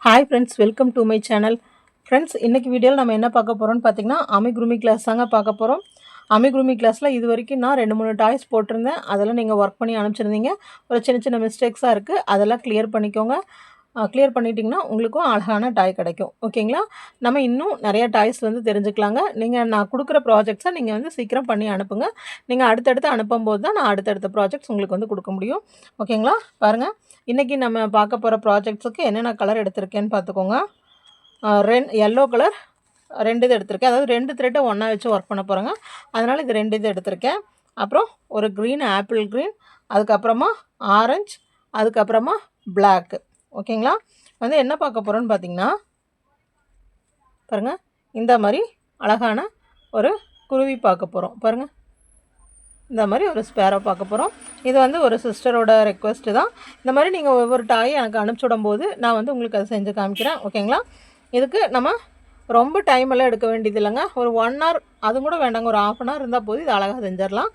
Hi friends, welcome to my channel. Friends, இன்றைக்கி வீடியோவில் நம்ம என்ன பார்க்க போகிறோம்னு பார்த்தீங்கன்னா, அமிகுருமி கிளாஸ் தாங்க பார்க்க போகிறோம். அமிகுருமி கிளாஸில் இது வரைக்கும் நான் 2-3 டாய்ஸ் போட்டிருந்தேன். அதெல்லாம் நீங்கள் ஒர்க் பண்ணி அனுப்பிச்சிருந்தீங்க. ஒரு சின்ன சின்ன மிஸ்டேக்ஸாக இருக்குது, அதெல்லாம் கிளியர் பண்ணிக்கோங்க. கிளியர் பண்ணிட்டீங்கன்னா உங்களுக்கும் அழகான டாய் கிடைக்கும். ஓகேங்களா? நம்ம இன்னும் நிறையா டாய்ஸ் தெரிஞ்சுக்கலாங்க. நான் கொடுக்குற ப்ராஜெக்ட்ஸை நீங்கள் சீக்கிரம் பண்ணி அனுப்புங்க. நீங்கள் அடுத்தடுத்து அனுப்பும்போது தான் நான் அடுத்தடுத்த ப்ராஜெக்ட்ஸ் உங்களுக்கு கொடுக்க முடியும். ஓகேங்களா? பாருங்கள், இன்றைக்கி நம்ம பார்க்க போகிற ப்ராஜெக்ட்ஸுக்கு என்னென்ன கலர் எடுத்திருக்கேன்னு பார்த்துக்கோங்க. எல்லோ கலர் 2 இது எடுத்திருக்கேன். அதாவது 2 த்ரெட்டை ஒன்றா வச்சு ஒர்க் பண்ண போகிறேங்க. அதனால் இது 2 இது எடுத்திருக்கேன். அப்புறம் ஒரு க்ரீன், ஆப்பிள் க்ரீன், அதுக்கப்புறமா ஆரஞ்சு, அதுக்கப்புறமா பிளாக்கு. ஓகேங்களா? என்ன பார்க்க போகிறோன்னு பார்த்தீங்கன்னா, பாருங்கள், இந்த மாதிரி அழகான ஒரு குருவி பார்க்க போகிறோம். பாருங்கள், இந்த மாதிரி ஒரு ஸ்பேரோ பார்க்க போகிறோம். இது ஒரு சிஸ்டரோட ரெக்வெஸ்ட்டு தான். இந்த மாதிரி நீங்கள் ஒவ்வொரு டாயை எனக்கு அனுப்பிச்சி விடும்போது நான் உங்களுக்கு அதை செஞ்சு காமிக்கிறேன். ஓகேங்களா? இதுக்கு நம்ம ரொம்ப டைமெல்லாம் எடுக்க வேண்டியது இல்லைங்க. ஒரு 1 hour, அது கூட வேண்டாங்க, ஒரு 1/2 hour இருந்தால் போது இது அழகாக செஞ்சிடலாம்.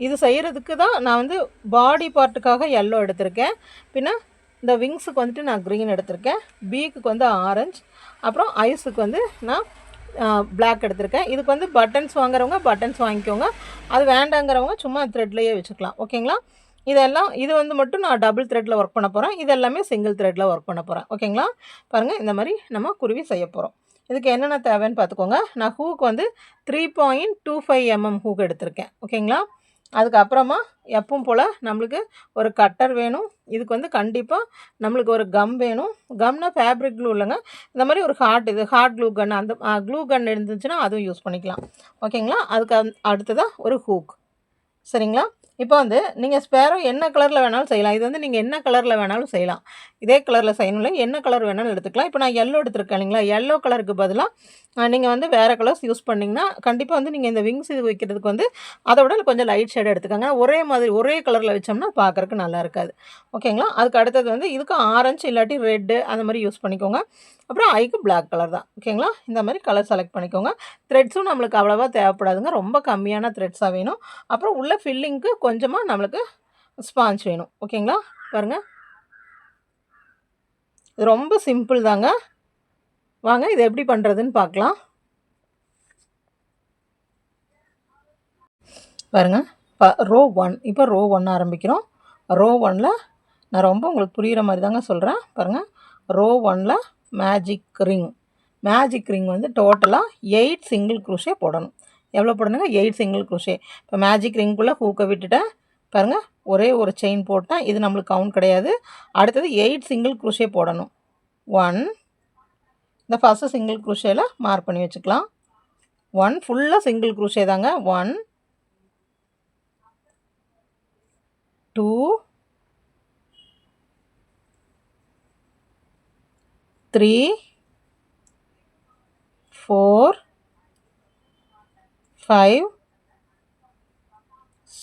இது செய்கிறதுக்கு தான் நான் பாடி பார்ட்டுக்காக எல்லோ எடுத்திருக்கேன். பின்ன இந்த விங்ஸுக்கு நான் க்ரீன் எடுத்திருக்கேன். பீக்கு ஆரஞ்சு, அப்புறம் ஐஸுக்கு நான் பிளாக் எடுத்திருக்கேன். இதுக்கு பட்டன்ஸ் வாங்குறவங்க பட்டன்ஸ் வாங்கிக்கோங்க. அது வேண்டாங்கிறவங்க சும்மா த்ரெட்லேயே வச்சுக்கலாம். ஓகேங்களா? இதெல்லாம் இது மட்டும் நான் டபுள் த்ரெட்டில் ஒர்க் பண்ண போகிறேன். இது எல்லாமே சிங்கிள் த்ரெட்டில் ஒர்க் பண்ண போகிறேன். ஓகேங்களா? பாருங்கள், இந்த மாதிரி நம்ம குருவி செய்ய போகிறோம். இதுக்கு என்னென்ன தேவைன்னு பார்த்துக்கோங்க. நான் ஹூக் 3.25 mm ஹூக் எடுத்திருக்கேன். ஓகேங்களா? அதுக்கப்புறமா எப்பவும் போல் நம்மளுக்கு ஒரு கட்டர் வேணும். இதுக்கு கண்டிப்பாக நம்மளுக்கு ஒரு கம் வேணும். கம்னா ஃபேப்ரிக் க்ளூ இல்லைங்க, இந்த மாதிரி ஒரு ஹார்ட் க்ளூ கன், அந்த க்ளூ கன் இருந்துச்சுன்னா அதுவும் யூஸ் பண்ணிக்கலாம். ஓகேங்களா? அதுக்கு அடுத்ததாக ஒரு ஹூக். சரிங்களா? இப்போ நீங்கள் ஸ்பேரோ என்ன கலரில் வேணாலும் செய்யலாம். இது நீங்கள் என்ன கலரில் வேணாலும் செய்யலாம். இதே கலரில் செய்யணும் இல்லை, என்ன கலர் வேணாலும் எடுத்துக்கலாம். இப்போ நான் எல்லோ எடுத்துருக்கேன் இல்லைங்களா? எல்லோ கலருக்கு பதிலாக நீங்கள் வேறு கலர்ஸ் யூஸ் பண்ணிங்கன்னா கண்டிப்பாக நீங்கள் இந்த விங்ஸ் இது வைக்கிறதுக்கு அதோட கொஞ்சம் லைட் ஷேட் எடுத்துக்கோங்க. ஒரே மாதிரி ஒரே கலரில் வச்சோம்னா பார்க்குறக்கு நல்லா இருக்காது. ஓகேங்களா? அதுக்கு அடுத்தது இதுக்கு ஆரஞ்சு இல்லாட்டி ரெட்டு அந்த மாதிரி யூஸ் பண்ணிக்கோங்க. அப்புறம் ஐக்கு பிளாக் கலர் தான். ஓகேங்களா? இந்த மாதிரி கலர் செலக்ட் பண்ணிக்கோங்க. த்ரெட்ஸும் நம்மளுக்கு அவ்வளோவா தேவைப்படாதுங்க, ரொம்ப கம்மியான த்ரெட்ஸாக வேணும். அப்புறம் உள்ள ஃபில்லிங்க்கு கொஞ்சமாக நம்மளுக்கு ஸ்பாஞ்ச் வேணும். ஓகேங்களா? பாருங்கள், இது ரொம்ப சிம்பிள் தாங்க. வாங்க இது எப்படி பண்ணுறதுன்னு பார்க்கலாம். பாருங்கள், ரோ 1, இப்போ ரோ 1 ஆரம்பிக்கிறோம். ரோ 1ல் நான் ரொம்ப உங்களுக்கு புரிகிற மாதிரி தாங்க சொல்கிறேன். பாருங்கள், ரோ 1ல் மேஜிக் ரிங் டோட்டலாக 8 சிங்கிள் க்ரூஷே போடணும். எவ்வளோ போடணுங்க? 8 சிங்கிள் க்ரூஷே. இப்போ மேஜிக் ரிங்குள்ளே ஹூக்கை விட்டுட்டேன். பாருங்கள், ஒரே ஒரு செயின் போட்டேன். இது நம்மளுக்கு கவுண்ட் கிடையாது. அடுத்தது 8 சிங்கிள் க்ரூஷே போடணும். 1, இந்த ஃபஸ்ட்டு சிங்கிள் க்ரூஷேயில் மார்க் பண்ணி வச்சுக்கலாம். 1 ஃபுல்லாக சிங்கிள் க்ரூஷே தாங்க. 1, 2, 3, 4, 5,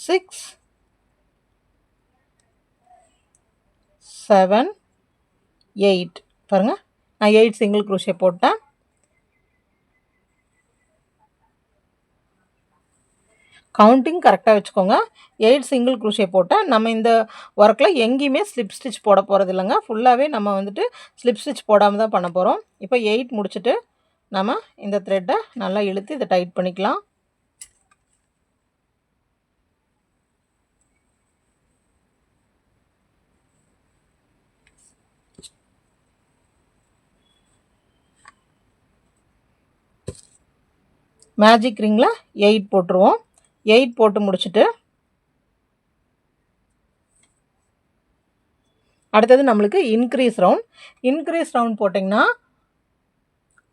6, 7, 8. பாருங்கள், நான் 8 சிங்கிள் க்ரூஷே போட்டேன். கவுண்டிங் கரெக்டாக வச்சுக்கோங்க. 8 சிங்கிள் க்ரூஷே போட்டேன். நம்ம இந்த ஒர்க்கில் எங்கேயுமே ஸ்லிப் ஸ்டிச் போட போகிறது இல்லைங்க. ஃபுல்லாகவே நம்ம ஸ்லிப் ஸ்டிச் போடாமல் தான் பண்ண போகிறோம். இப்போ 8 முடிச்சுட்டு நம்ம இந்த த்ரெட்டை நல்லா இழுத்து இதை டைட் பண்ணிக்கலாம். மேஜிக் ரிங்கில் 8 போட்டுருவோம். 8 போட்டு முடிச்சுட்டு அடுத்தது நம்மளுக்கு இன்க்ரீஸ் ரவுண்ட் போட்டிங்கன்னா,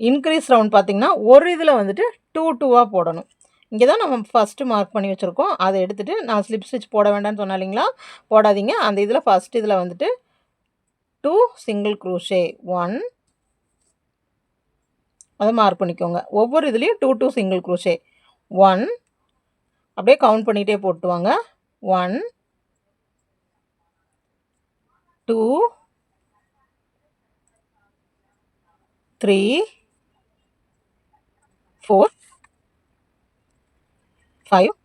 இன்க்ரீஸ் ரவுண்ட் பார்த்திங்கன்னா ஒரு இதில் 2 போடணும். இங்கே தான் நம்ம ஃபஸ்ட்டு மார்க் பண்ணி வச்சுருக்கோம். அதை எடுத்துகிட்டு நான் ஸ்லிப் ஸ்டிச் போட வேண்டாம்னு சொன்னேன் இல்லைங்களா? போடாதீங்க. அந்த இதில் ஃபஸ்ட் இதில் 2 சிங்கிள் க்ரூஷே, 1, அதை மார்க் பண்ணிக்கோங்க. ஒவ்வொரு இதுலேயும் 2 சிங்கிள் க்ரூஷே, 1, அப்படியே கவுண்ட் பண்ணிகிட்டே போட்டு வாங்க. 1, 2, 3, 4, 5,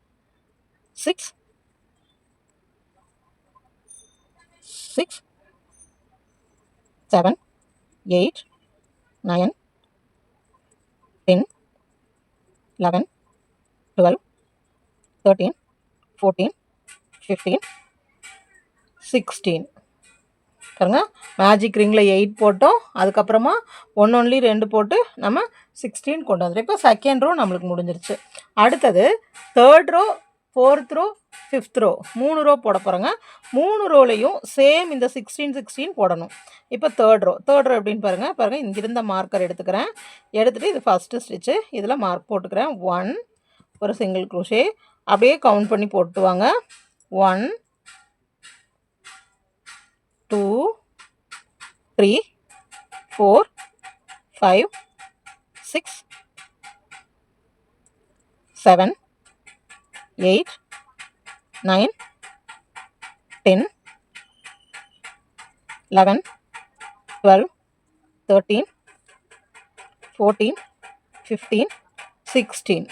6, 7, 8, 9 10 11 12 13 14 15 16 பாருங்க மேஜிக் ரிங்கில் 8 போட்டோம், அதுக்கப்புறமா ஒன்லி 2 போட்டு நம்ம 16 கொண்டு வந்துடும். இப்போ செகண்ட் ரோ நம்மளுக்கு முடிஞ்சிருச்சு. அடுத்தது third row, fourth row, fifth row 3 row போட போகிறோங்க. 3 ரோலையும் சேம் இந்த 16 16 போடணும். இப்போ தேர்ட் ரோ எப்படின்னு பாருங்கள். இங்கிருந்த மார்க்கர் எடுத்துக்கிறேன். எடுத்துகிட்டு இது ஃபஸ்ட்டு ஸ்டிச்சு, இதில் மார்க் போட்டுக்கிறேன். 1 ஒரு சிங்கிள் க்ரோஷே, அப்படியே கவுண்ட் பண்ணி போட்டுவாங்க. 1 2 3 4 5 6 7 8 9 10 11 12 13 14 15 16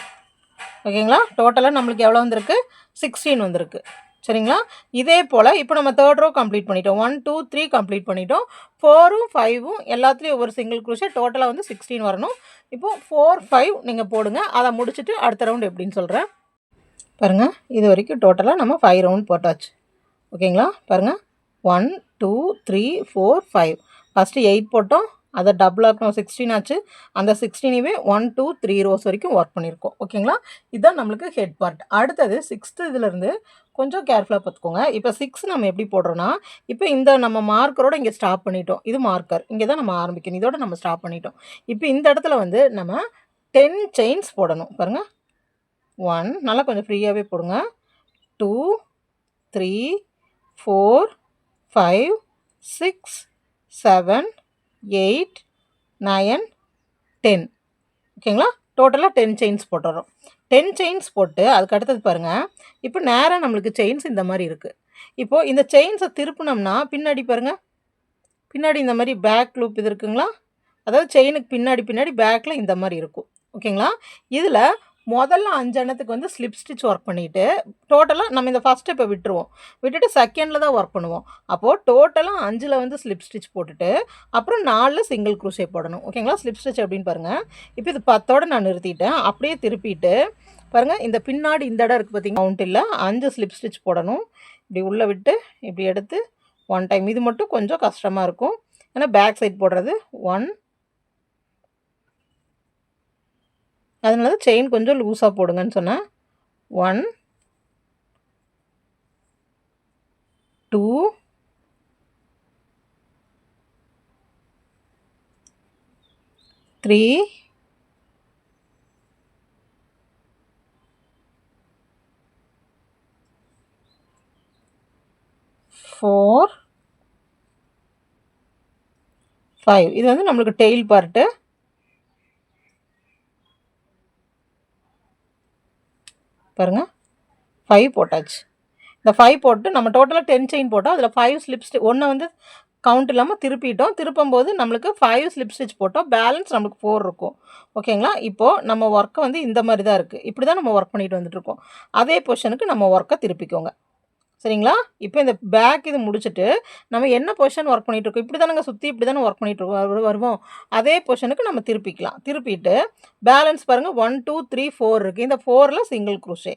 ஓகேங்களா. டோட்டலாக நம்மளுக்கு எவ்வளோ வந்திருக்கு? 16 வந்திருக்கு. சரிங்களா. இதே போல் இப்போ நம்ம தேர்ட் ரோ கம்ப்ளீட் பண்ணிட்டோம். 1 2 3 கம்ப்ளீட் பண்ணிட்டோம். 4ம் 5ம் எல்லாத்துலேயும் ஒரு சிங்கிள் க்ரோஷே, டோட்டலாக வந்து 16 வரணும். இப்போது 4 5 நீங்கள் போடுங்க. அதை முடிச்சுட்டு அடுத்த ரவுண்ட் எப்படின்னு சொல்கிறேன் பாருங்கள். இது வரைக்கும் டோட்டலாக நம்ம 5 ரவுண்ட் போட்டாச்சு. ஓகேங்களா. பாருங்கள் 1 2 3 4 5 ஃபஸ்ட்டு 8 போட்டோம், அதை டபுள் ஆக்கணும் 16 ஆச்சு. அந்த 16வே 1 2 3 ரோஸ் வரைக்கும் ஒர்க் பண்ணியிருக்கோம். ஓகேங்களா. இதுதான் நம்மளுக்கு ஹெட் பார்ட். அடுத்தது 6th இதிலேருந்து கொஞ்சம் கேர்ஃபுல்லாக பார்த்துக்கோங்க. இப்போ 6 நம்ம எப்படி போடுறோன்னா, இப்போ இந்த நம்ம மார்க்கரோட இங்கே ஸ்டாப் பண்ணிட்டோம். இது மார்க்கர், இங்கே தான் நம்ம ஆரம்பிக்கணும். இதோட நம்ம ஸ்டாப் பண்ணிட்டோம். இப்போ இந்த இடத்துல வந்து நம்ம 10 செயின்ஸ் போடணும். பாருங்கள் 1 நல்லா கொஞ்சம் ஃப்ரீயாகவே போடுங்க. 2 3 4 5 6 7 8 9 10 ஓகேங்களா. டோட்டலாக 10 செயின்ஸ் போட்டுறோம். 10 செயின்ஸ் போட்டு அதுக்கு அடுத்தது பாருங்கள். இப்போ நேராக நம்மளுக்கு செயின்ஸ் இந்த மாதிரி இருக்குது. இப்போது இந்த செயின்ஸை திருப்பினோம்னா பின்னாடி பாருங்கள், பின்னாடி இந்த மாதிரி பேக் லூப் இது இருக்குங்களா, அதாவது செயினுக்கு பின்னாடி பேக்கில் இந்த மாதிரி இருக்கும். ஓகேங்களா. இதில் முதல்ல 5 எண்ணத்துக்கு வந்து ஸ்லிப் ஸ்டிச் ஒர்க் பண்ணிவிட்டு டோட்டலாக நம்ம இந்த ஃபஸ்ட்டு இப்போ விட்டுட்டு செகண்டில் தான் ஒர்க் பண்ணுவோம். அப்போது டோட்டலாக 5ல் வந்து ஸ்லிப் ஸ்டிச் போட்டுட்டு அப்புறம் 4 சிங்கிள் க்ரூஷே போடணும். ஓகேங்களா. ஸ்லிப் ஸ்டிச் எப்படின்னு பாருங்கள். இப்போ இது 10ஓட நான் நிறுத்திட்டேன். அப்படியே திருப்பிட்டு பாருங்கள், இந்த பின்னாடி இந்த இடம் இருக்குது பார்த்திங்க, கவுண்ட் இல்லை, 5 ஸ்லிப் ஸ்டிச் போடணும். இப்படி உள்ளே விட்டு இப்படி எடுத்து 1 டைம். இது மட்டும் கொஞ்சம் கஷ்டமாக இருக்கும், ஏன்னா பேக் சைட் போடுறது 1, அதனால தான் செயின் கொஞ்சம் லூஸாக போடுங்கன்னு சொன்னேன். 1 2 3 4 5. இது வந்து நம்மளுக்கு டெயில் பார்ட்டு. பாருங்கள் 5 போட்டாச்சு. இந்த 5 போட்டு நம்ம டோட்டலாக 10 செயின் போட்டோம். அதில் 5 ஸ்லிப் ஸ்டிச், ஒன்றை வந்து கவுண்ட் இல்லாமல் திருப்பிட்டோம். திருப்பும்போது நம்மளுக்கு 5 ஸ்லிப் ஸ்டிச் போட்டோம். பேலன்ஸ் நம்மளுக்கு 4 இருக்கும். ஓகேங்களா. இப்போது நம்ம ஒர்க்கை வந்து இந்த மாதிரி தான் இருக்குது. இப்படி தான் நம்ம ஒர்க் பண்ணிட்டு வந்துட்டுருக்கோம். அதே பொசிஷனுக்கு நம்ம ஒர்க்கை திருப்பிக்கோங்க. சரிங்களா. இப்போ இந்த பேக் இது முடிச்சுட்டு நம்ம என்ன பொசிஷன் ஒர்க் பண்ணிகிட்ருக்கோம், இப்படி தானங்க சுற்றி இப்படி தானே ஒர்க் பண்ணிகிட்ருக்கோம் வருவோம். அதே பொசிஷனுக்கு நம்ம திருப்பிக்கலாம். திருப்பிட்டு பேலன்ஸ் பாருங்கள் 1 2 3 4 இருக்குது. இந்த 4ல் சிங்கிள் க்ரூஷே.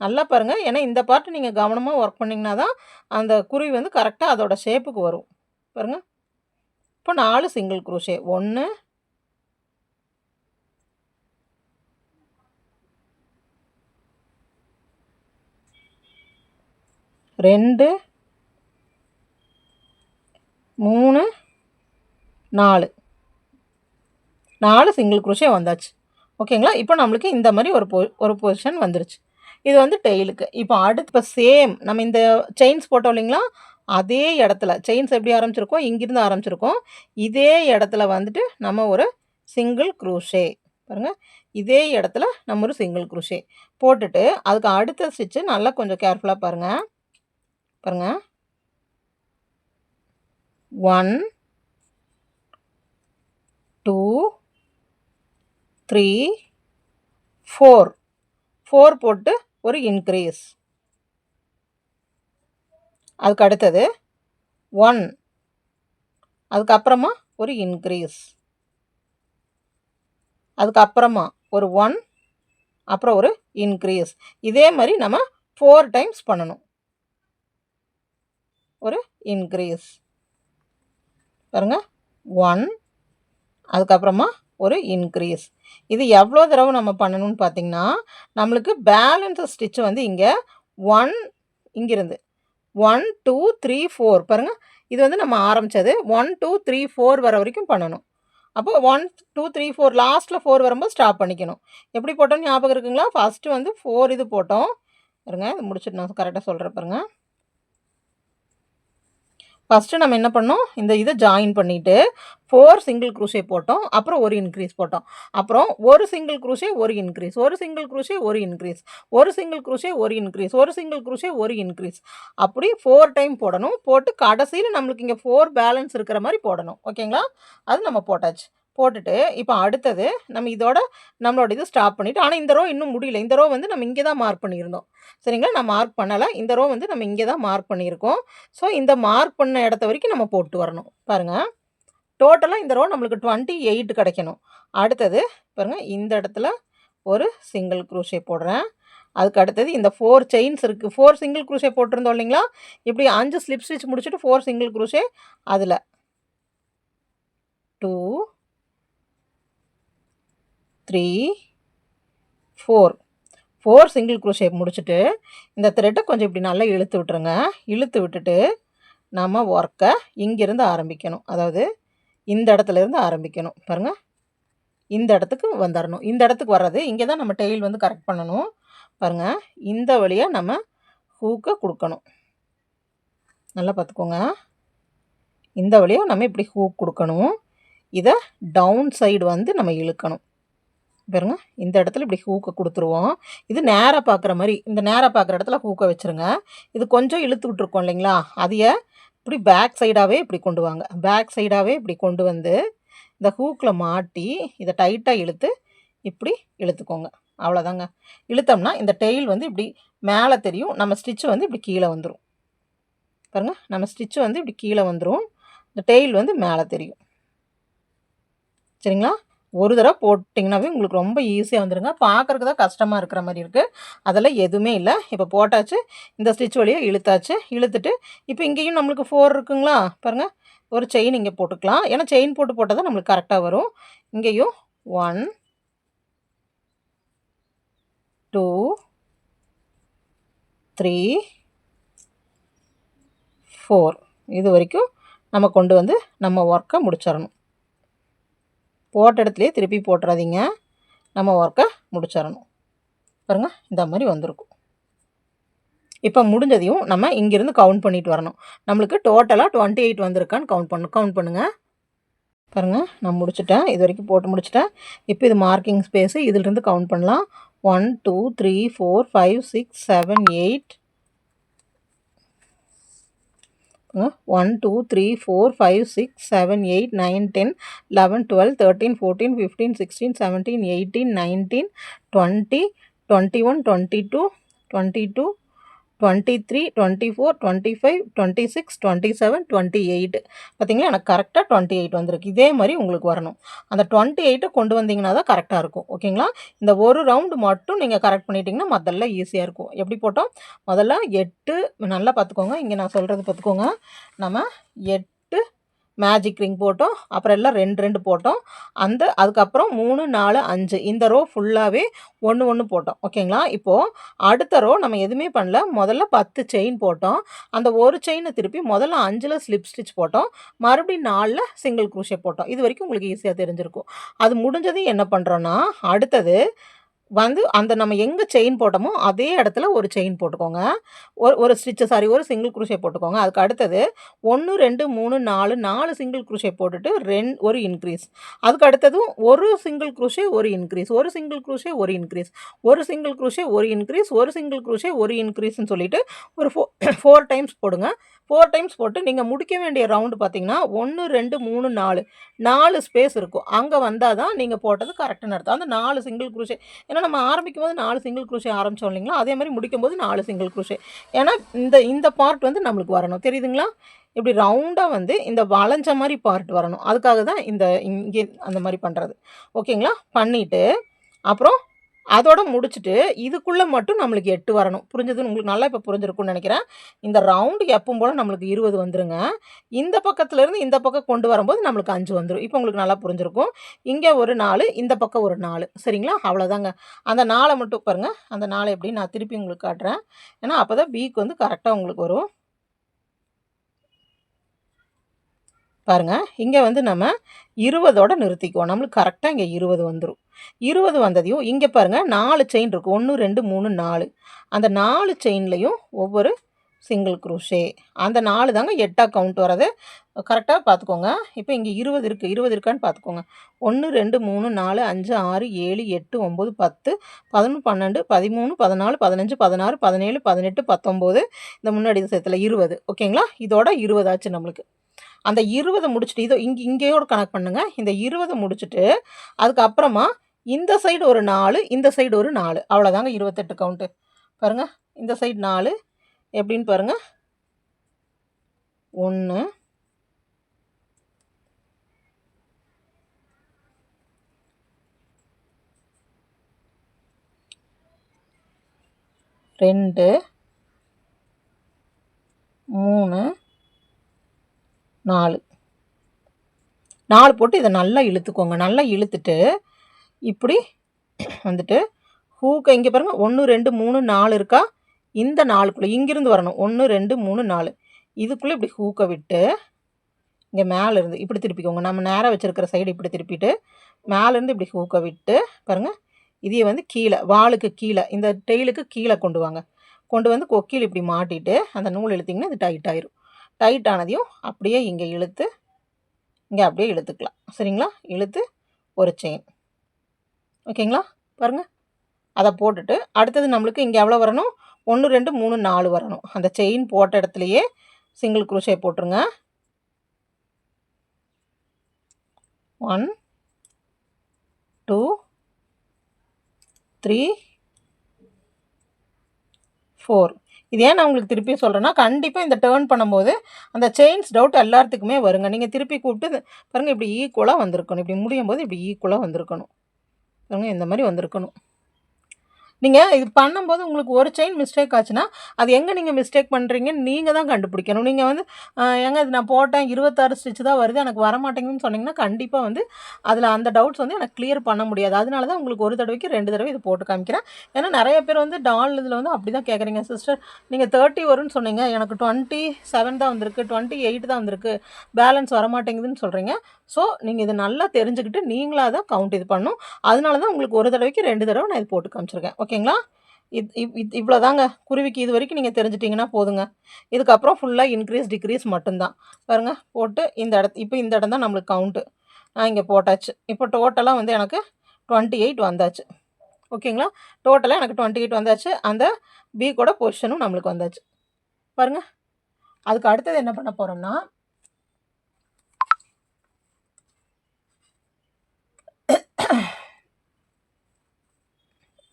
நல்லா பாருங்கள், ஏன்னா இந்த பார்ட்டு நீங்கள் கவனமாக ஒர்க் பண்ணிங்கன்னா தான் அந்த குருவி வந்து கரெக்டாக அதோட ஷேப்புக்கு வரும். பாருங்கள். இப்போ 4 சிங்கிள் க்ரூஷே. 1 2 3 4 சிங்கிள் க்ரூஷே வந்தாச்சு. ஓகேங்களா. இப்போ நம்மளுக்கு இந்த மாதிரி ஒரு பொசிஷன் வந்துருச்சு. இது வந்து டெயிலுக்கு. இப்போ அடுத்து சேம் நம்ம இந்த செயின்ஸ் போட்டோம் இல்லைங்களா, அதே இடத்துல செயின்ஸ் எப்படி ஆரம்பிச்சிருக்கோம், இங்கிருந்து ஆரம்பிச்சிருக்கோம். இதே இடத்துல வந்துட்டு நம்ம ஒரு சிங்கிள் க்ரூஷே. பாருங்கள், இதே இடத்துல நம்ம ஒரு சிங்கிள் க்ரூஷே போட்டுட்டு அதுக்கு அடுத்த ஸ்டிச்சு நல்லா கொஞ்சம் கேர்ஃபுல்லாக பாருங்கள். 1 2 3 4 போட்டு ஒரு இன்க்ரீஸ். அதுக்கு அடுத்தது 1, அதுக்கப்புறமா ஒரு இன்க்ரீஸ். அதுக்கப்புறமா ஒரு 1, அப்புறம் ஒரு இன்க்ரீஸ். இதே மாதிரி நம்ம 4 டைம்ஸ் பண்ணணும். ஒரு இன்க்ரீஸ் பாருங்க, 1, அதுக்கப்புறமா ஒரு இன்க்ரீஸ். இது எவ்வளோ தடவை நம்ம பண்ணணும்னு பார்த்தீங்கன்னா, நம்மளுக்கு பேலன்ஸ் ஸ்டிச் வந்து இங்கே 1 இங்கிருந்து 1 2 3 4 பாருங்கள். இது வந்து நம்ம ஆரம்பித்தது 1 2 3 4 வர வரைக்கும் பண்ணணும். அப்போ 1 2 3 4 லாஸ்ட்டில் 4 வரும்போது ஸ்டாப் பண்ணிக்கணும். எப்படி போட்டோம்னு ஞாபகம் இருக்குங்களா? ஃபஸ்ட்டு வந்து 4 இது போட்டோம் பாருங்க. இது முடிச்சுட்டு நான் கரெக்டாக சொல்கிறேன் பாருங்க. ஃபஸ்ட்டு நம்ம என்ன பண்ணோம், இந்த இதை ஜாயின் பண்ணிவிட்டு 4 சிங்கிள் க்ரூஷே போட்டோம். அப்புறம் ஒரு இன்க்ரீஸ் போட்டோம். அப்புறம் ஒரு சிங்கிள் க்ரூஷே ஒரு இன்க்ரீஸ், ஒரு சிங்கிள் க்ரூஷே ஒரு இன்க்ரீஸ், ஒரு சிங்கிள் க்ரூஷே ஒரு இன்க்ரீஸ், ஒரு சிங்கிள் க்ரூஷே ஒரு இன்க்ரீஸ். அப்படி 4 டைம் போடணும். போட்டு கடைசியில் நம்மளுக்கு இங்கே 4 பேலன்ஸ் இருக்கிற மாதிரி போடணும். ஓகேங்களா? அது நம்ம போட்டாச்சு. போட்டுட்டு இப்போ அடுத்தது நம்ம இதோட நம்மளோட இது ஸ்டாப் பண்ணிவிட்டு, ஆனால் இந்த ரோ இன்னும் முடியல. இந்த ரோ வந்து நம்ம இங்கே தான் மார்க் பண்ணியிருந்தோம். சரிங்களா? நான் மார்க் பண்ணலை. இந்த ரோ வந்து நம்ம இங்கே தான் மார்க் பண்ணியிருக்கோம். ஸோ இந்த மார்க் பண்ண இடத்த வரைக்கும் நம்ம போட்டு வரணும். பாருங்கள், டோட்டலாக இந்த ரோ நம்மளுக்கு 28 கிடைக்கணும். அடுத்தது பாருங்கள், இந்த இடத்துல ஒரு சிங்கிள் க்ரூஷே போடுறேன். அதுக்கு அடுத்தது இந்த 4 செயின்ஸ் இருக்குது. 4 சிங்கிள் க்ரூஷே போட்டிருந்தோம் இல்லைங்களா? இப்படி 5 ஸ்லிப் ஸ்டிச் முடிச்சுட்டு 4 சிங்கிள் க்ரூஷே, அதில் 2 3 4 சிங்கிள் க்ரூஷே முடிச்சுட்டு இந்த த்ரெட்டை கொஞ்சம் இப்படி நல்லா இழுத்து விட்டுருங்க. இழுத்து விட்டுட்டு நம்ம ஒர்க்கை இங்கேருந்து ஆரம்பிக்கணும். அதாவது இந்த இடத்துலேருந்து ஆரம்பிக்கணும். பாருங்கள், இந்த இடத்துக்கு வந்துடணும். இந்த இடத்துக்கு வர்றது இங்கே தான் நம்ம டெயில் வந்து கரெக்ட் பண்ணணும். பாருங்கள், இந்த வழியாக நம்ம ஹூக்கை கொடுக்கணும். நல்லா பார்த்துக்கோங்க. இந்த வழியாக நம்ம இப்படி ஹூக் கொடுக்கணும். இதை டவுன் சைடு வந்து நம்ம இழுக்கணும். பாருங்க, இந்த இடத்துல இப்படி ஹூக்கை கொடுத்துருவோம். இது நேராக பார்க்குற மாதிரி, இந்த நேராக பார்க்குற இடத்துல ஹூக்கை வச்சுருங்க. இது கொஞ்சம் இழுத்து விட்டுருக்கோம் இல்லைங்களா? அதையே இப்படி பேக் சைடாகவே இப்படி கொண்டு வாங்க. பேக் சைடாகவே இப்படி கொண்டு வந்து இந்த ஹூக்கில் மாட்டி இதை டைட்டாக இழுத்து இப்படி இழுத்துக்கோங்க. அவ்வளோதாங்க. இழுத்தோம்னா இந்த டெயில் வந்து இப்படி மேலே தெரியும். நம்ம ஸ்டிச்சு வந்து இப்படி கீழே வந்துடும். பாருங்கள், நம்ம ஸ்டிச்சு வந்து இப்படி கீழே வந்துடும். இந்த டெயில் வந்து மேலே தெரியும். சரிங்களா? ஒரு தடவை போட்டிங்கனாவே உங்களுக்கு ரொம்ப ஈஸியாக வந்துடுங்க. பார்க்குறதுக்கு தான் கஷ்டமாக இருக்கிற மாதிரி இருக்குது. அதெல்லாம் எதுவுமே இல்லை. இப்போ போட்டாச்சு. இந்த ஸ்டிச் வழியாக இழுத்தாச்சு. இழுத்துட்டு இப்போ இங்கேயும் நம்மளுக்கு 4 இருக்குங்களா? பாருங்கள், ஒரு செயின் இங்கே போட்டுக்கலாம். ஏன்னா செயின் போட்டால் தான் நம்மளுக்கு கரெக்டாக வரும். இங்கேயும் 1 2 3 4 இது வரைக்கும் நம்ம கொண்டு வந்து நம்ம ஒர்க்கை முடிச்சிடணும். போட்ட இடத்துலையே திருப்பி போட்டுறாதீங்க. நம்ம ஒர்க்கை முடிச்சிடணும். பாருங்கள், இந்த மாதிரி வந்திருக்கும். இப்போ முடிஞ்சதையும் நம்ம இங்கேருந்து கவுண்ட் பண்ணிட்டு வரணும். நம்மளுக்கு டோட்டலாக 28 வந்திருக்கான்னு கவுண்ட் பண்ணுங்கள். பாருங்கள், நான் முடிச்சிட்டேன். இது வரைக்கும் போட்டு முடிச்சிட்டேன். இப்போ இது மார்க்கிங் ஸ்பேஸு. இதிலிருந்து கவுண்ட் பண்ணலாம். 1 2 3 4 5 6 7 8 1 2 3 4 5 6 7 8 9 10 11 12 13 14 15 16 17 18 19 20 21 22 22 23 24 25 26 27 28 பார்த்தீங்களா? எனக்கு கரெக்டாக 28 வந்திருக்கு. இதே மாதிரி உங்களுக்கு வரணும். அந்த 28 கொண்டு வந்தீங்கன்னா தான் கரெக்டாக இருக்கும். ஓகேங்களா? இந்த ஒரு ரவுண்டு மட்டும் நீங்கள் கரெக்ட் பண்ணிட்டீங்கன்னா மற்றெல்லாம் ஈஸியாக இருக்கும். எப்படி போட்டோம்? முதல்ல 8 நல்லா பார்த்துக்கோங்க. இங்கே நான் சொல்கிறது பார்த்துக்கோங்க. நம்ம 8 மேஜிக் ரிங் போட்டோம். அப்புறம் எல்லாம் 2 2 போட்டோம். அதுக்கப்புறம் 3 4 5 இந்த ரோ ஃபுல்லாகவே 1 1 போட்டோம். ஓகேங்களா? இப்போது அடுத்த ரோ நம்ம எதுவுமே பண்ணல. முதல்ல 10 செயின் போட்டோம். அந்த ஒரு செயினை திருப்பி முதல்ல 5ல் ஸ்லிப் ஸ்டிச் போட்டோம். மறுபடியும் 4ல் சிங்கிள் க்ரூஷே போட்டோம். இது வரைக்கும் உங்களுக்கு ஈஸியாக தெரிஞ்சிருக்கும். அது முடிஞ்சது என்ன பண்ணுறோன்னா, அடுத்தது வந்து அந்த நம்ம எங்கே செயின் போட்டோமோ அதே இடத்துல ஒரு செயின் போட்டுக்கோங்க. ஒரு ஸ்டிச்சு ஒரு சிங்கிள் க்ரூஷே போட்டுக்கோங்க. அதுக்கு அடுத்தது 1 2 3 4 சிங்கிள் க்ரூஷே போட்டுட்டு ஒரு இன்க்ரீஸ். அதுக்கு அடுத்ததும் ஒரு சிங்கிள் க்ரூஷே ஒரு இன்க்ரீஸ், ஒரு சிங்கிள் க்ரூஷே ஒரு இன்க்ரீஸ், ஒரு சிங்கிள் க்ரூஷே ஒரு இன்க்ரீஸ், ஒரு சிங்கிள் க்ரூஷே ஒரு இன்க்ரீஸ்ன்னு சொல்லிட்டு ஒரு 4 டைம்ஸ் போடுங்க. 4 டைம்ஸ் போட்டு நீங்கள் முடிக்க வேண்டிய ரவுண்டு பார்த்தீங்கன்னா 1 2 3 4 ஸ்பேஸ் இருக்கும். அங்கே வந்தால் தான் நீங்கள் போட்டது கரெக்டுன்னு அர்த்தம். அந்த 4 சிங்கிள் க்ரூஷே. ஏன்னா நம்ம ஆரம்பிக்கும் போது 4 சிங்கிள் க்ரூஷே ஆரம்பித்தோம் இல்லைங்களா? அதே மாதிரி முடிக்கும் போது 4 சிங்கிள் க்ரூஷே. ஏன்னா இந்த பார்ட் வந்து நம்மளுக்கு வரணும். தெரியுதுங்களா? இப்படி ரவுண்டாக வந்து இந்த வளைஞ்ச மாதிரி பார்ட் வரணும். அதுக்காக தான் இந்த இங்கே அந்த மாதிரி பண்ணுறது. ஓகேங்களா? பண்ணிவிட்டு அப்புறம் அதோட முடிச்சுட்டு இதுக்குள்ளே மட்டும் நம்மளுக்கு 8 வரணும். புரிஞ்சதுன்னு உங்களுக்கு நல்லா இப்போ புரிஞ்சிருக்கும்னு நினைக்கிறேன். இந்த ரவுண்டு எப்பவும் போல் நம்மளுக்கு 20 வந்துருங்க. இந்த பக்கத்துலேருந்து இந்த பக்கம் கொண்டு வரும்போது நம்மளுக்கு 5 வந்துடும். இப்போ உங்களுக்கு நல்லா புரிஞ்சிருக்கும். இங்கே ஒரு 4, இந்த பக்கம் ஒரு 4. சரிங்களா? அவ்வளோதாங்க. அந்த 4 மட்டும் பாருங்கள். அந்த 4 எப்படி நான் திருப்பி உங்களுக்கு காட்டுறேன். ஏன்னா அப்போ தான் பிக்கு வந்து கரெக்டாக உங்களுக்கு வரும். பாருங்கள், இங்கே வந்து நம்ம 20ஓட நிறுத்திக்குவோம். நம்மளுக்கு கரெக்டாக இங்கே 20 வந்துடும். 20 வந்ததையும் இங்கே பாருங்கள் 4 செயின் இருக்கும். 1 2 3 4. அந்த 4 செயின்லேயும் ஒவ்வொரு சிங்கிள் குரோஷே. அந்த 4 தாங்க 8ஆக கவுண்ட் வரது. கரெக்டாக பார்த்துக்கோங்க. இப்போ இங்கே 20 இருக்குது. 20 இருக்கான்னு பார்த்துக்கோங்க. 1 2 3 4 5 6 7 8 9 10 11 12 13 14 15 16 17 18 19. இந்த முன்னாடி சேர்த்துல 20. ஓகேங்களா? இதோட 20 ஆச்சு நம்மளுக்கு. அந்த 20 முடிச்சுட்டு இதோ இங்கேயோட கனெக்ட் பண்ணுங்க. இந்த 20 முடிச்சுட்டு அதுக்கப்புறமா இந்த சைடு ஒரு 4, இந்த சைடு ஒரு 4. அவ்வளோதாங்க 28 கவுண்ட்டு. பாருங்கள், இந்த சைடு 4 எப்படின்னு பாருங்கள். 1 2 3 4 போட்டு இதை நல்லா இழுத்துக்கோங்க. நல்லா இழுத்துட்டு இப்படி வந்துட்டு ஹூக்கை இங்கே பாருங்கள். 1 2 3 4 இருக்கா? இந்த 4க்குள்ளே இங்கிருந்து வரணும். 1 2 3 4 இதுக்குள்ளே இப்படி ஹூக்கை விட்டு இங்கே மேலேருந்து இப்படி திருப்பிக்கோங்க. நம்ம நேராக வச்சுருக்கிற சைடு இப்படி திருப்பிட்டு மேலேருந்து இப்படி ஹூக்கை விட்டு பாருங்கள். இதையே வந்து கீழே வாலுக்கு கீழே இந்த டெய்லுக்கு கீழே கொண்டு வாங்க. கொண்டு வந்து கொக்கியில் இப்படி மாட்டிட்டு அந்த நூல் இழுத்திங்கன்னா இது டைட் ஆயிரும். டைட் ஆனதையும் அப்படியே இங்கே இழுத்து இங்கே அப்படியே இழுத்துக்கலாம். சரிங்களா? இழுத்து ஒரு செயின். ஓகேங்களா? பாருங்கள், அதை போட்டுட்டு அடுத்தது நம்மளுக்கு இங்கே எவ்வளோ வரணும்? 1 2 3 4 வரணும். அந்த செயின் போட்ட இடத்துலையே சிங்கிள் குரோஷே போட்டுருங்க. 1 2 3 4. இது ஏன் நான் உங்களுக்கு திருப்பி சொல்கிறேன்னா, கண்டிப்பாக இந்த டேர்ன் பண்ணும்போது அந்த செயின்ஸ் டவுட் எல்லாத்துக்குமே வருங்க. நீங்கள் திருப்பி கூப்பிட்டு பாருங்கள், இப்படி ஈக்குவலாக வந்திருக்கணும். இப்படி முடியும் போது இப்படி ஈக்குவலாக வந்திருக்கணும். பாருங்கள், இந்த மாதிரி வந்திருக்கணும். நீங்கள் இது பண்ணும்போது உங்களுக்கு ஒரு செயின் மிஸ்டேக் ஆச்சுன்னா அது எங்கே நீங்கள் மிஸ்டேக் பண்ணுறீங்கன்னு நீங்கள் தான் கண்டுபிடிக்கணும். நீங்கள் வந்து ஏங்க இது நான் போட்டேன் 26 ஸ்டிச்சு தான் வருது எனக்கு வரமாட்டேங்குதுன்னு சொன்னீங்கன்னா கண்டிப்பாக வந்து அதில் அந்த டவுட்ஸ் வந்து எனக்கு கிளியர் பண்ண முடியாது. அதனால தான் உங்களுக்கு ஒரு தடவைக்கு 2 தடவை இது போட்டு காமிக்கிறேன். ஏன்னா நிறைய பேர் வந்து டால் இதில் வந்து அப்படி தான் கேட்குறீங்க. சிஸ்டர் நீங்கள் 30 வரும்னு சொன்னீங்க, எனக்கு 27 தான் வந்திருக்கு, 28 தான் வந்திருக்கு, பேலன்ஸ் வரமாட்டேங்குதுன்னு சொல்கிறீங்க. ஸோ நீங்கள் இதை நல்லா தெரிஞ்சுக்கிட்டு நீங்களாக தான் கவுண்ட் இது பண்ணணும். அதனால தான் உங்களுக்கு ஒரு தடவைக்கு 2 தடவை நான் இது போட்டு காமிச்சிருக்கேன். ஓகேங்களா? இவ்வளோ தாங்க குருவிக்கு. இது வரைக்கும் நீங்கள் தெரிஞ்சிட்டிங்கன்னா போதுங்க. இதுக்கப்புறம் ஃபுல்லாக இன்க்ரீஸ் டிக்ரீஸ் மட்டும்தான். பாருங்கள், போட்டு இப்போ இந்த இடம் தான் நம்மளுக்கு கவுண்ட்டு. நான் இங்கே போட்டாச்சு. இப்போ டோட்டலாக வந்து எனக்கு 28 வந்தாச்சு. ஓகேங்களா? டோட்டலாக எனக்கு 28 வந்தாச்சு. அந்த பீக்கோட பொசிஷனும் நம்மளுக்கு வந்தாச்சு. பாருங்கள், அதுக்கு அடுத்தது என்ன பண்ண போகிறோம்னா,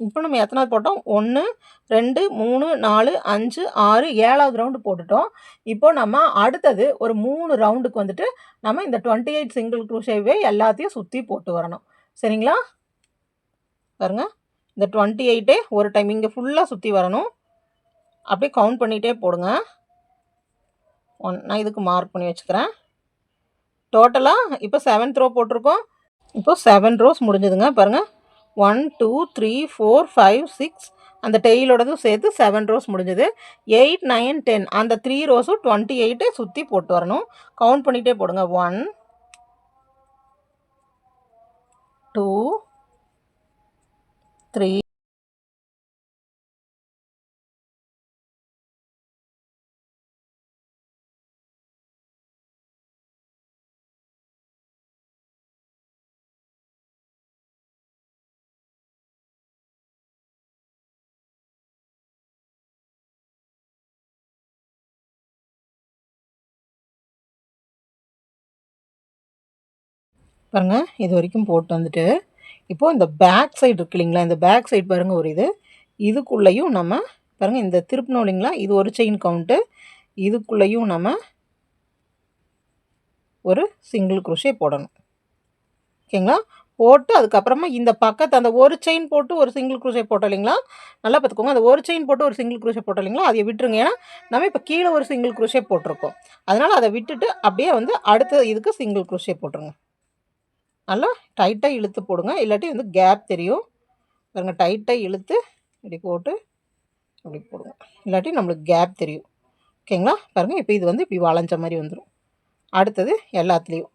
இப்போ நம்ம எத்தனாவது போட்டோம்? 1 2 3 4 5 6 7வது ரவுண்டு போட்டுட்டோம். இப்போ நம்ம அடுத்தது ஒரு 3 ரவுண்டுக்கு வந்துட்டு நம்ம இந்த 28 சிங்கிள் குரோஷேவே எல்லாத்தையும் சுற்றி போட்டு வரணும். சரிங்களா? பாருங்க, இந்த 28 ஒரு டைம் இங்கே ஃபுல்லாக சுற்றி வரணும். அப்படியே கவுண்ட் பண்ணிகிட்டே போடுங்க. 1 நான் இதுக்கு மார்க் பண்ணி வச்சுக்கிறேன். டோட்டலாக இப்போ 7th ரோ போட்டிருக்கோம். இப்போ 7 ரோஸ் முடிஞ்சதுங்க. பாருங்கள், 1 2 3 4 5 6 அந்த டெய்லோடதும் சேர்த்து 7 ரோஸ் முடிஞ்சது. 8 9 10 அந்த 3 ரோஸும் 28 சுற்றி போட்டு வரணும். கவுண்ட் பண்ணிகிட்டே போடுங்க. 1 2 3 பாருங்கள், இது வரைக்கும் போட்டு வந்துட்டு இப்போது இந்த பேக் சைடு இருக்கு இல்லைங்களா, இந்த பேக் சைடு பாருங்கள் ஒரு இதுக்குள்ளேயும் நம்ம பாருங்கள் இந்த திருப்பணும் இல்லைங்களா, இது ஒரு செயின் கவுண்ட்டு. இதுக்குள்ளேயும் நம்ம ஒரு சிங்கிள் குரோஷே போடணும். ஓகேங்களா? போட்டு அதுக்கப்புறமா இந்த பக்கத்து அந்த ஒரு செயின் போட்டு ஒரு சிங்கிள் குரோஷே போட்டோம் இல்லைங்களா? நல்லா பார்த்துக்கோங்க. அந்த ஒரு செயின் போட்டு ஒரு சிங்கிள் குரோஷே போட்டோம் இல்லைங்களா? அதை விட்டுருங்க. ஏன்னா நம்ம இப்போ கீழே ஒரு சிங்கிள் குரோஷே போட்டிருக்கோம். அதனால் அதை விட்டுட்டு அப்படியே வந்து அடுத்த இதுக்கு சிங்கிள் குரோஷே போட்டுருங்க. நல்லா டைட்டாக இழுத்து போடுங்க. இல்லாட்டி வந்து கேப் தெரியும். பாருங்க, டைட்டாக இழுத்து இப்படி போட்டு இப்படி போடுங்க. இல்லாட்டி நம்மளுக்கு கேப் தெரியும். ஓகேங்களா? பாருங்கள், இப்போ இது வந்து இப்படி வளைஞ்ச மாதிரி வந்துடும். அடுத்தது எல்லாத்துலேயும்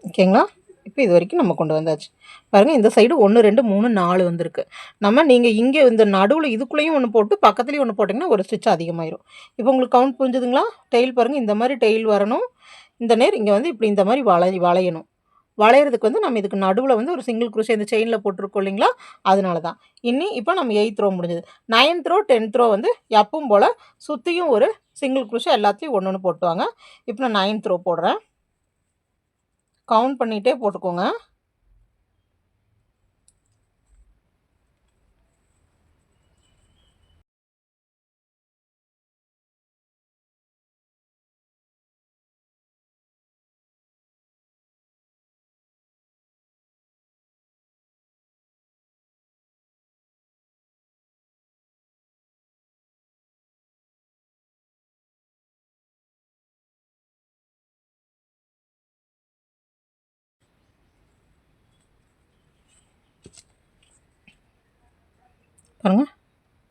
ஓகேங்களா? இப்போ இது வரைக்கும் நம்ம கொண்டு வந்தாச்சு. பாருங்கள், இந்த சைடு 1 2 3 4 வந்திருக்கு. நீங்கள் இங்கே இந்த நடுவில் இதுக்குள்ளேயும் ஒன்று போட்டு பக்கத்துலேயும் ஒன்று போட்டிங்கன்னா ஒரு ஸ்டிச் அதிகமாயிரும். இப்போ உங்களுக்கு கவுண்ட் புரிஞ்சுதுங்களா? டெயில் பாருங்கள், இந்த மாதிரி டெயில் வரணும். இந்த நேர் இங்கே வந்து இப்படி இந்த மாதிரி வளையணும். வளையிறதுக்கு வந்து நம்ம இதுக்கு நடுவில் வந்து ஒரு சிங்கிள் குரோஷே இந்த செயினில் போட்டிருக்கோம் இல்லைங்களா? அதனால தான். இப்போ நம்ம 8th ரோ முடிஞ்சது. 9th ரோ 10th ரோ வந்து எப்பவும் போல் சுற்றியும் ஒரு சிங்கிள் குரோஷே எல்லாத்தையும் ஒன்று ஒன்று போட்டுவாங்க. இப்போ நான் 9th ரோ போடுறேன். கவுண்ட் பண்ணிகிட்டே போட்டுக்கோங்க. பாருங்கள்,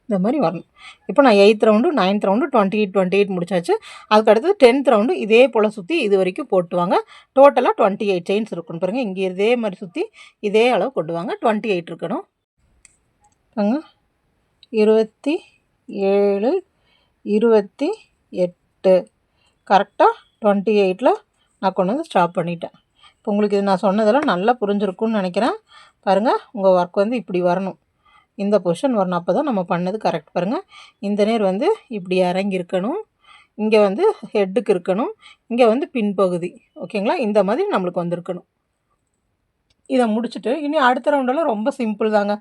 இந்த மாதிரி வரணும். இப்போ நான் 8th ரவுண்டு 9th ரவுண்டு 28 முடிச்சாச்சு. அதுக்கு அடுத்தது 10th ரவுண்டு இதே போல் சுற்றி இது வரைக்கும் போட்டுவாங்க. டோட்டலாக 28 செயின்ஸ் இருக்கணும். பாருங்கள், இங்கே இதே மாதிரி சுற்றி இதே அளவு கொண்டு வாங்க. 28 இருக்கணும். பாருங்க, 27 28 கரெக்டாக 28ல் நான் கொண்டு வந்து ஸ்டாப் பண்ணிட்டேன். இப்போ உங்களுக்கு இது நான் சொன்னதெல்லாம் நல்லா புரிஞ்சிருக்குன்னு நினைக்கிறேன். பாருங்கள், உங்கள் ஒர்க் வந்து இப்படி வரணும். இந்த பொசிஷன் வரணும். அப்போ தான் நம்ம பண்ணது கரெக்ட். பாருங்கள், இந்த நேர் வந்து இப்படி இறங்கி இருக்கணும். இங்கே வந்து ஹெட்டுக்கு இருக்கணும். இங்கே வந்து பின்பகுதி. ஓகேங்களா? இந்த மாதிரி நம்மளுக்கு வந்திருக்கணும். இதை முடிச்சுட்டு இனி அடுத்த ரவுண்டெல்லாம் ரொம்ப சிம்பிள் தாங்க.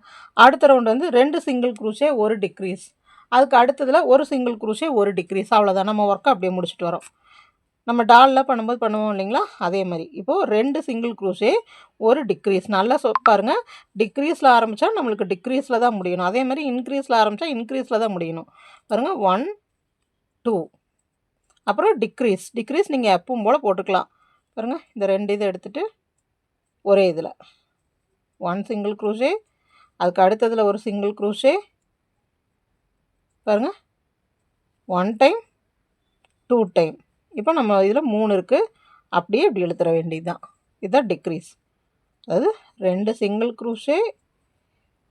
அடுத்த ரவுண்டு வந்து 2 சிங்கிள் குரூஷே 1 டிக்ரீஸ். அதுக்கு அடுத்ததில் ஒரு சிங்கிள் குரூஷே 1 டிக்ரீஸ். அவ்வளோதான். நம்ம ஒர்க்கை அப்படியே முடிச்சுட்டு வரோம். நம்ம டாலில் பண்ணும்போது பண்ணுவோம் இல்லைங்களா? அதே மாதிரி இப்போது 2 சிங்கிள் குரூஷே 1 டிக்ரீஸ். நல்லா பாருங்கள், டிக்ரீஸில் ஆரம்பித்தா நம்மளுக்கு டிக்ரீஸில் தான் முடியணும். அதே மாதிரி இன்க்ரீஸில் ஆரம்பித்தா இன்க்ரீஸில் தான் முடியணும். பாருங்கள், 1 2 அப்புறம் டிக்ரீஸ் நீங்கள் எப்பவும் போல் போட்டுக்கலாம். பாருங்கள், இந்த 2 இதை எடுத்துகிட்டு ஒரே இதில் 1 சிங்கிள் குரூஷே, அதுக்கு அடுத்ததில் ஒரு சிங்கிள் குரூஷே. பாருங்கள், 1 டைம் 2 டைம். இப்போ நம்ம இதில் 3 இருக்குது. அப்படியே இப்படி இழுத்துற வேண்டியது தான். இதுதான் டிக்ரீஸ். அதாவது 2 சிங்கிள் குரூஷே,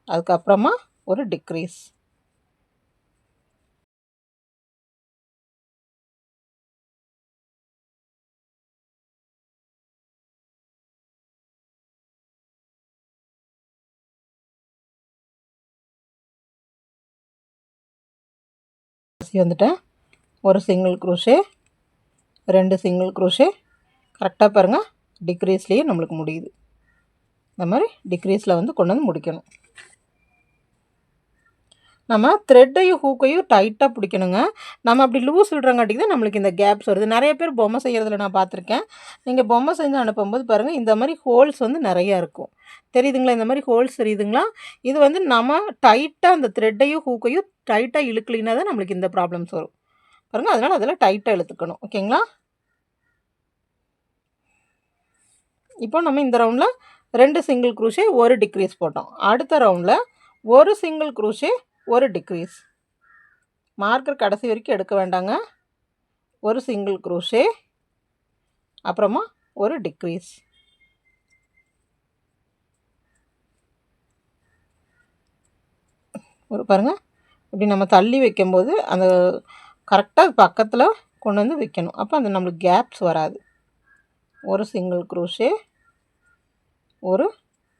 அதுக்கப்புறமா ஒரு டிக்ரீஸ். வந்துட்டேன். ஒரு சிங்கிள் குரூஷே, 2 சிங்கிள் குரூஷே. கரெக்டாக பாருங்கள், டிக்ரீஸ்லேயே நம்மளுக்கு முடியுது. இந்த மாதிரி டிக்ரீஸில் வந்து கொண்டு வந்து முடிக்கணும். நம்ம த்ரெட்டையும் ஹூக்கையும் டைட்டாக பிடிக்கணுங்க. நம்ம அப்படி லூஸ் விடுறங்காட்டிக்கு தான் நம்மளுக்கு இந்த கேப்ஸ் வருது. நிறைய பேர் பொம்மை செய்கிறதுல நான் பார்த்துருக்கேன். நீங்கள் பொம்மை செஞ்சு அனுப்பும்போது பாருங்கள், இந்த மாதிரி ஹோல்ஸ் வந்து நிறையா இருக்கும். தெரியுதுங்களா? இந்த மாதிரி ஹோல்ஸ் தெரியுதுங்களா? இது வந்து நம்ம டைட்டாக அந்த த்ரெட்டையும் ஹூக்கையும் டைட்டாக இழுக்கலினா தான் நம்மளுக்கு இந்த ப்ராப்ளம்ஸ் வரும். பாருங்கள், அதனால் அதெல்லாம் டைட்டாக இழுத்துக்கணும். ஓகேங்களா? இப்போ நம்ம இந்த ரவுண்டில் 2 சிங்கிள் குரூஷே 1 டிக்ரீஸ் போட்டோம். அடுத்த ரவுண்டில் ஒரு சிங்கிள் குரூஷே 1 டிக்ரீஸ். மார்க்கர் கடைசி வரைக்கும் எடுக்க வேண்டாங்க. ஒரு சிங்கிள் குரூஷே, அப்புறமா ஒரு டிக்ரீஸ். ஒரு பாருங்கள், இப்படி நம்ம தள்ளி வைக்கும்போது அந்த கரெக்டாக பக்கத்தில் கொண்டு வந்து வைக்கணும். அப்போ அந்த நம்மளுக்கு கேப்ஸ் வராது. ஒரு சிங்கிள் குரூஷே, ஒரு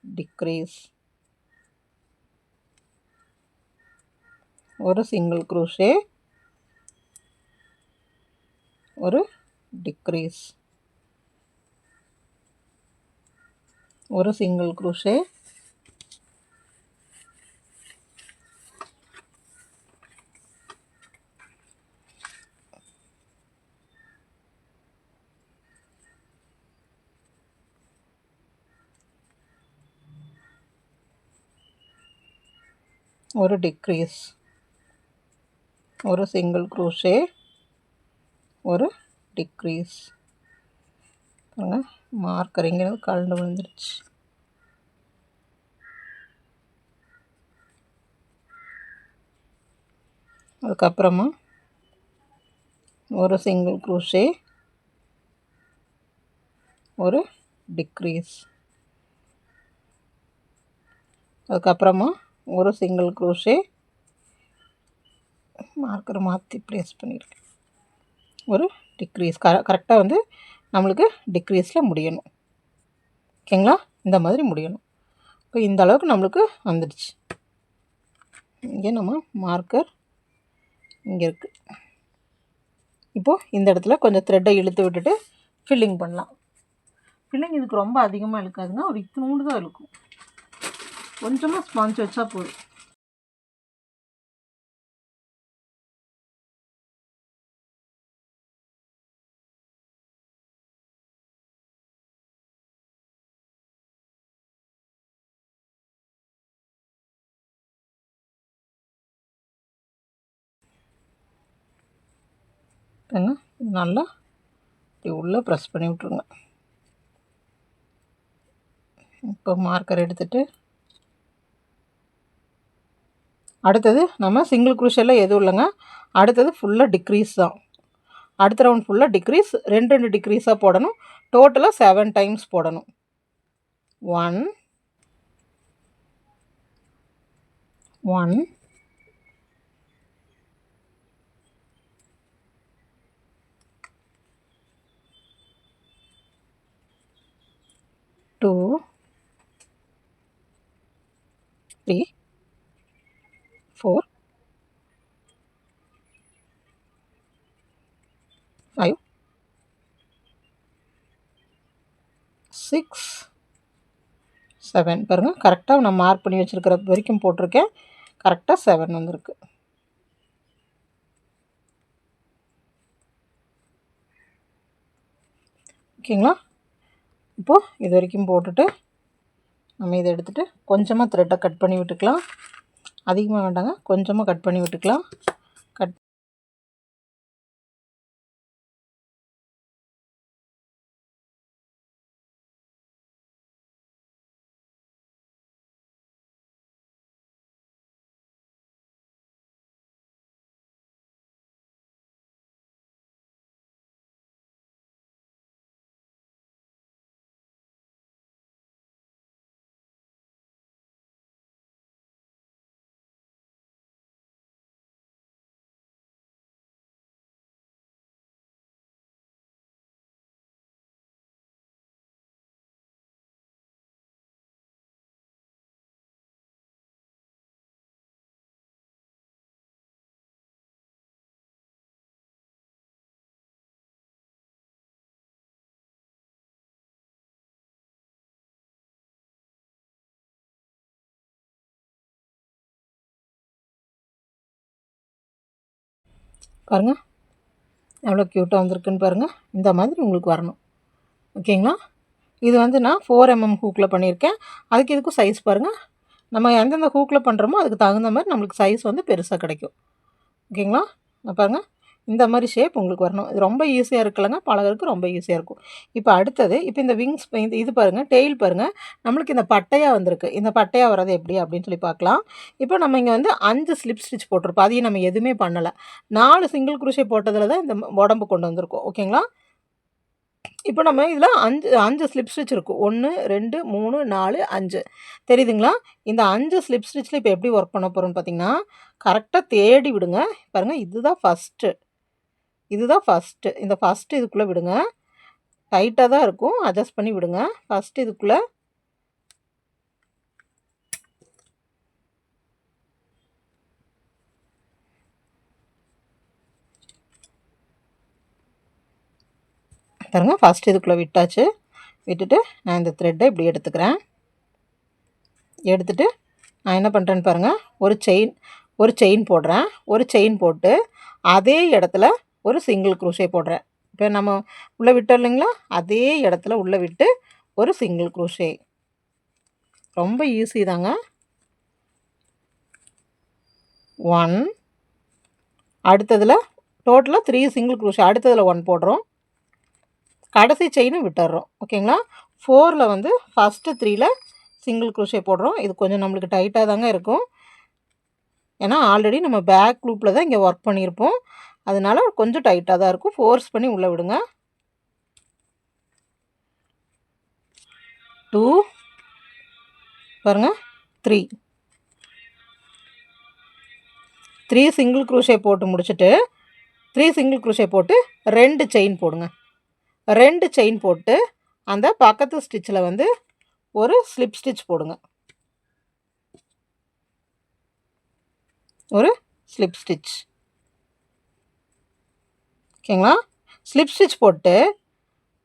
டிக்ரீஸ், ஒரு சிங்கிள் குரூஷே, ஒரு டிக்ரீஸ். ஒரு சிங்கிள் க்ரூஷே, ஒரு டிக்ரீஸ், ஒரு சிங்கிள் க்ரூஷே, ஒரு டிக்ரீஸ். மார்க்கர் இங்கேருந்து கலந்து விழுந்துருச்சு. அதுக்கப்புறமா ஒரு சிங்கிள் க்ரூஷே, ஒரு டிக்ரீஸ். அதுக்கப்புறமா ஒரு சிங்கிள் க்ரூஷே, மார்க்கரை மாற்றி ப்ளேஸ் பண்ணியிருக்கேன், ஒரு டிக்ரீஸ். கரெக்டாக வந்து நம்மளுக்கு டிக்ரீஸில் முடியணும். ஓகேங்களா? இந்த மாதிரி முடியணும். இப்போ இந்த அளவுக்கு நம்மளுக்கு வந்துடுச்சு. இங்கே நம்ம மார்க்கர் இங்கே இருக்குது. இப்போது இந்த இடத்துல கொஞ்சம் த்ரெட்டை இழுத்து விட்டுட்டு ஃபில்லிங் பண்ணலாம். ஃபில்லிங் இதுக்கு ரொம்ப அதிகமாக இழுக்காதுங்க, ஒரு இத்தினூண்டு தான் இழுக்கும். கொஞ்சமாக ஸ்பாஞ்ச் வச்சா போதும். நல்லா இப்படி உள்ளே ப்ரெஸ் பண்ணி விட்ருங்க. இப்போ மார்க்கர் எடுத்துகிட்டு அடுத்தது நம்ம சிங்கிள் க்ரூஷியெல்லாம் எதுவும் இல்லைங்க. அடுத்தது ஃபுல்லாக டிக்ரீஸ் தான். அடுத்த ரவுண்ட் ஃபுல்லாக டிக்ரீஸ், 2 டிக்ரீஸாக போடணும். டோட்டலாக 7 டைம்ஸ் போடணும். 1 1 2 3 4 5 6 7. பாருங்கள், கரெக்டாக நான் மார்க் பண்ணி வச்சுருக்கிற வரைக்கும் போட்டிருக்கேன். கரெக்டாக 7 வந்திருக்கு. ஓகேங்களா? இப்போது இது வரைக்கும் போட்டுட்டு நம்ம இதை எடுத்துகிட்டு கொஞ்சமாக த்ரெட்டை கட் பண்ணி விட்டுக்கலாம். அதிகமாக வேண்டாங்க, கொஞ்சமாக கட் பண்ணி விட்டுக்கலாம். கட் பாருங்கள் எவ்வளோ க்யூட்டாக வந்திருக்குன்னு பாருங்கள். இந்த மாதிரி உங்களுக்கு வரணும். ஓகேங்களா? இது வந்து நான் 4 mm ஹூக்கில் பண்ணியிருக்கேன். அதுக்கு இதுக்கும் சைஸ் பாருங்கள். நம்ம எந்தெந்த ஹூக்கில் பண்ணுறோமோ அதுக்கு தகுந்த மாதிரி நம்மளுக்கு சைஸ் வந்து பெருசாக கிடைக்கும். ஓகேங்களா? பாருங்கள், இந்த மாதிரி ஷேப் உங்களுக்கு வரணும். இது ரொம்ப ஈஸியாக இருக்குல்லங்க, பழகிறதுக்கு ரொம்ப ஈஸியாக இருக்கும். இப்போ அடுத்தது, இப்போ இந்த விங்ஸ் இது பாருங்கள், டெயில் பாருங்கள், நம்மளுக்கு இந்த பட்டையாக வந்திருக்கு. இந்த பட்டையாக வர்றது எப்படி அப்படின்னு சொல்லி பார்க்கலாம். இப்போ நம்ம இங்கே வந்து 5 ஸ்லிப் ஸ்டிச் போட்டிருப்போம். அதையும் நம்ம எதுவுமே பண்ணலை. 4 சிங்கிள் குரோஷே போட்டதில் தான் இந்த உடம்பு கொண்டு வந்திருக்கோம். ஓகேங்களா? இப்போ நம்ம இதில் 5 ஸ்லிப் ஸ்டிச் இருக்கும். 1 2 3 4 5 தெரியுதுங்களா? இந்த 5 ஸ்லிப் ஸ்டிச்சில் இப்போ எப்படி ஒர்க் பண்ண போகிறோம்னு பார்த்தீங்கன்னா, கரெக்டாக தேடி விடுங்க. பாருங்கள், இதுதான் ஃபஸ்ட்டு. இந்த ஃபஸ்ட்டு இதுக்குள்ளே விடுங்க. டைட்டாக தான் இருக்கும், அட்ஜஸ்ட் பண்ணி விடுங்க. ஃபஸ்ட்டு இதுக்குள்ளே பாருங்கள், ஃபஸ்ட்டு இதுக்குள்ளே விட்டாச்சு. விட்டுட்டு நான் இந்த த்ரெட்டை இப்படி எடுத்துக்கிறேன். எடுத்துட்டு நான் என்ன பண்ணுறேன்னு பாருங்கள், ஒரு செயின் போடுறேன். ஒரு செயின் போட்டு அதே இடத்துல ஒரு சிங்கிள் க்ரோஷே போடுறேன். இப்போ நம்ம உள்ளே விட்டோம் இல்லைங்களா, அதே இடத்துல உள்ளே விட்டு ஒரு சிங்கிள் க்ரோஷே. ரொம்ப ஈஸி தாங்க. 1, அடுத்ததில் டோட்டலாக 3 சிங்கிள் க்ரோஷே, அடுத்ததில் 1 போடுறோம், கடைசி செயினும் விட்டுறோம். ஓகேங்களா. 4ல் வந்து ஃபஸ்ட்டு 3ல் சிங்கிள் க்ரோஷே போடுறோம். இது கொஞ்சம் நம்மளுக்கு டைட்டாக தாங்க இருக்கும். ஏன்னா ஆல்ரெடி நம்ம பேக் லூப்பில் தான் இங்கே ஒர்க் பண்ணியிருப்போம். அதனால கொஞ்சம் டைட்டாக தான் இருக்கும். ஃபோர்ஸ் பண்ணி உள்ளே விடுங்க. 2 பாருங்கள், 3 சிங்கிள் க்ரோஷே போட்டு முடிச்சுட்டு 3 சிங்கிள் க்ரோஷே போட்டு 2 செயின் போடுங்க. 2 செயின் போட்டு அந்த பக்கத்து ஸ்டிச்சில் வந்து ஒரு ஸ்லிப் ஸ்டிச் போடுங்க. ஒரு ஸ்லிப் ஸ்டிச். ஓகேங்களா. ஸ்லிப் ஸ்டிச் போட்டு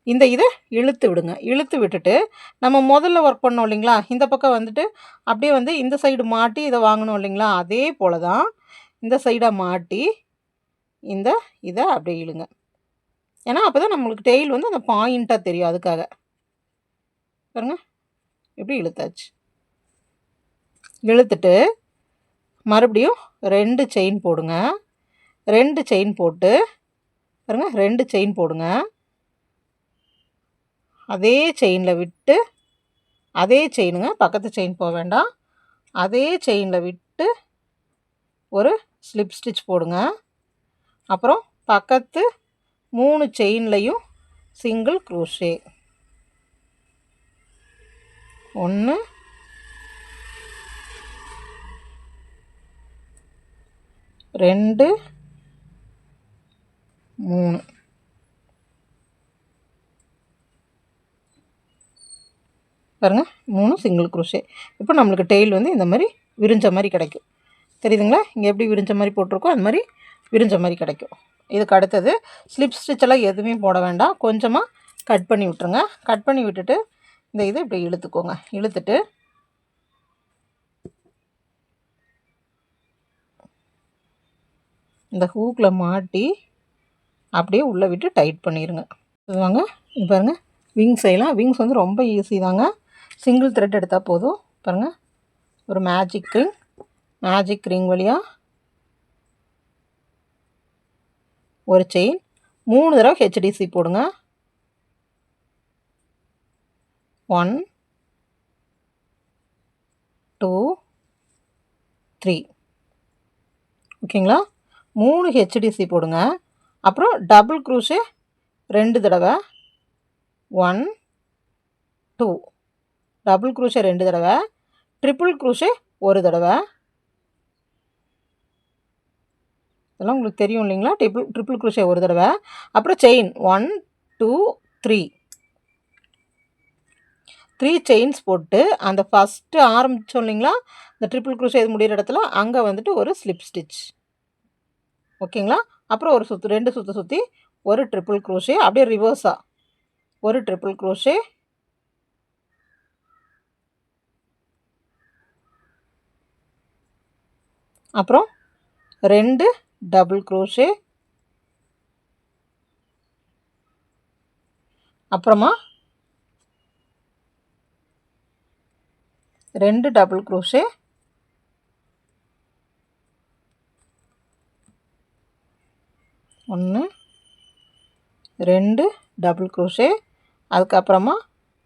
இந்த இதை இழுத்து விடுங்க. இழுத்து விட்டுட்டு நம்ம முதல்ல ஒர்க் பண்ணோம் இல்லைங்களா, இந்த பக்கம் வந்துட்டு அப்படியே வந்து இந்த சைடு மாட்டி இதை வாங்கணும் இல்லைங்களா, அதே போல் தான் இந்த சைடாக மாட்டி இதை அப்படியே இழுங்க. ஏன்னா அப்போ தான் நம்மளுக்கு டெயில் வந்து அந்த பாயிண்ட்டாக தெரியும். அதுக்காக பாருங்க, இப்படி இழுத்தாச்சு. இழுத்துட்டு மறுபடியும் 2 செயின் போடுங்க. 2 செயின் போட்டு பாருங்கள், 2 செயின் போடுங்க. அதே செயினில் விட்டு, அதே செயினுங்க, பக்கத்து செயின் போக வேண்டாம், அதே செயினில் விட்டு ஒரு ஸ்லிப் ஸ்டிச் போடுங்க. அப்புறம் பக்கத்து 3 செயின்லையும் சிங்கிள் க்ரோஷே. 1, 2, 3. பாருங்கள், 3 சிங்கிள் க்ரோஷே. இப்போ நம்மளுக்கு டெயில் வந்து இந்த மாதிரி விரிஞ்ச மாதிரி கிடைக்கும். தெரியுதுங்களா. இங்கே எப்படி விரிஞ்ச மாதிரி போட்டிருக்கோம், அந்த மாதிரி விரிஞ்ச மாதிரி கிடைக்கும். இதுக்கு அடுத்தது ஸ்லிப் ஸ்டிச்செல்லாம் எதுவுமே போட வேண்டாம். கொஞ்சமாக கட் பண்ணி விட்டுருங்க. கட் பண்ணி விட்டுட்டு இந்த இதை இப்படி இழுத்துக்கோங்க. இழுத்துட்டு இந்த ஹூக்கில் மாட்டி அப்படியே உள்ளே விட்டு டைட் பண்ணிடுங்க. வாங்க, இது பாருங்கள், விங்ஸ் செய்யலாம். விங்ஸ் வந்து ரொம்ப ஈஸி தாங்க. சிங்கிள் த்ரெட் எடுத்தால் போதும். பாருங்கள், ஒரு மேஜிக் ரிங் வழியாக ஒரு செயின் 3 தடவை ஹெச்டிசி போடுங்க. 1, 2, 3. ஓகேங்களா. 3 ஹெச்டிசி போடுங்க. அப்புறம் டபுள் க்ரூஷே 2 தடவை, 1, 2, டபுள் க்ரூஷே 2 தடவை, ட்ரிபிள் க்ரூஷே 1 தடவை. இதெல்லாம் உங்களுக்கு தெரியும் இல்லைங்களா. ட்ரிபிள் க்ரூஷே 1 தடவை. அப்புறம் செயின் 1, 2, 3 செயின்ஸ் போட்டு அந்த ஃபஸ்ட்டு ஆரம்பித்தோம் இல்லைங்களா, இந்த ட்ரிபிள் க்ரூஷே இது முடிகிற இடத்துல அங்கே வந்துட்டு ஒரு ஸ்லிப் ஸ்டிச். ஓகேங்களா. அப்புறம் ஒரு சுற்று, 2 சுற்று சுற்றி ஒரு ட்ரிபிள் க்ரோஷே, அப்படியே ரிவர்ஸாக ஒரு ட்ரிபிள் க்ரோஷே, அப்புறம் 2 டபுள் க்ரோஷே, அப்புறமா 2 டபுள் க்ரோஷே, 1, 2 டபுள் க்ரோஷே, அதுக்கப்புறமா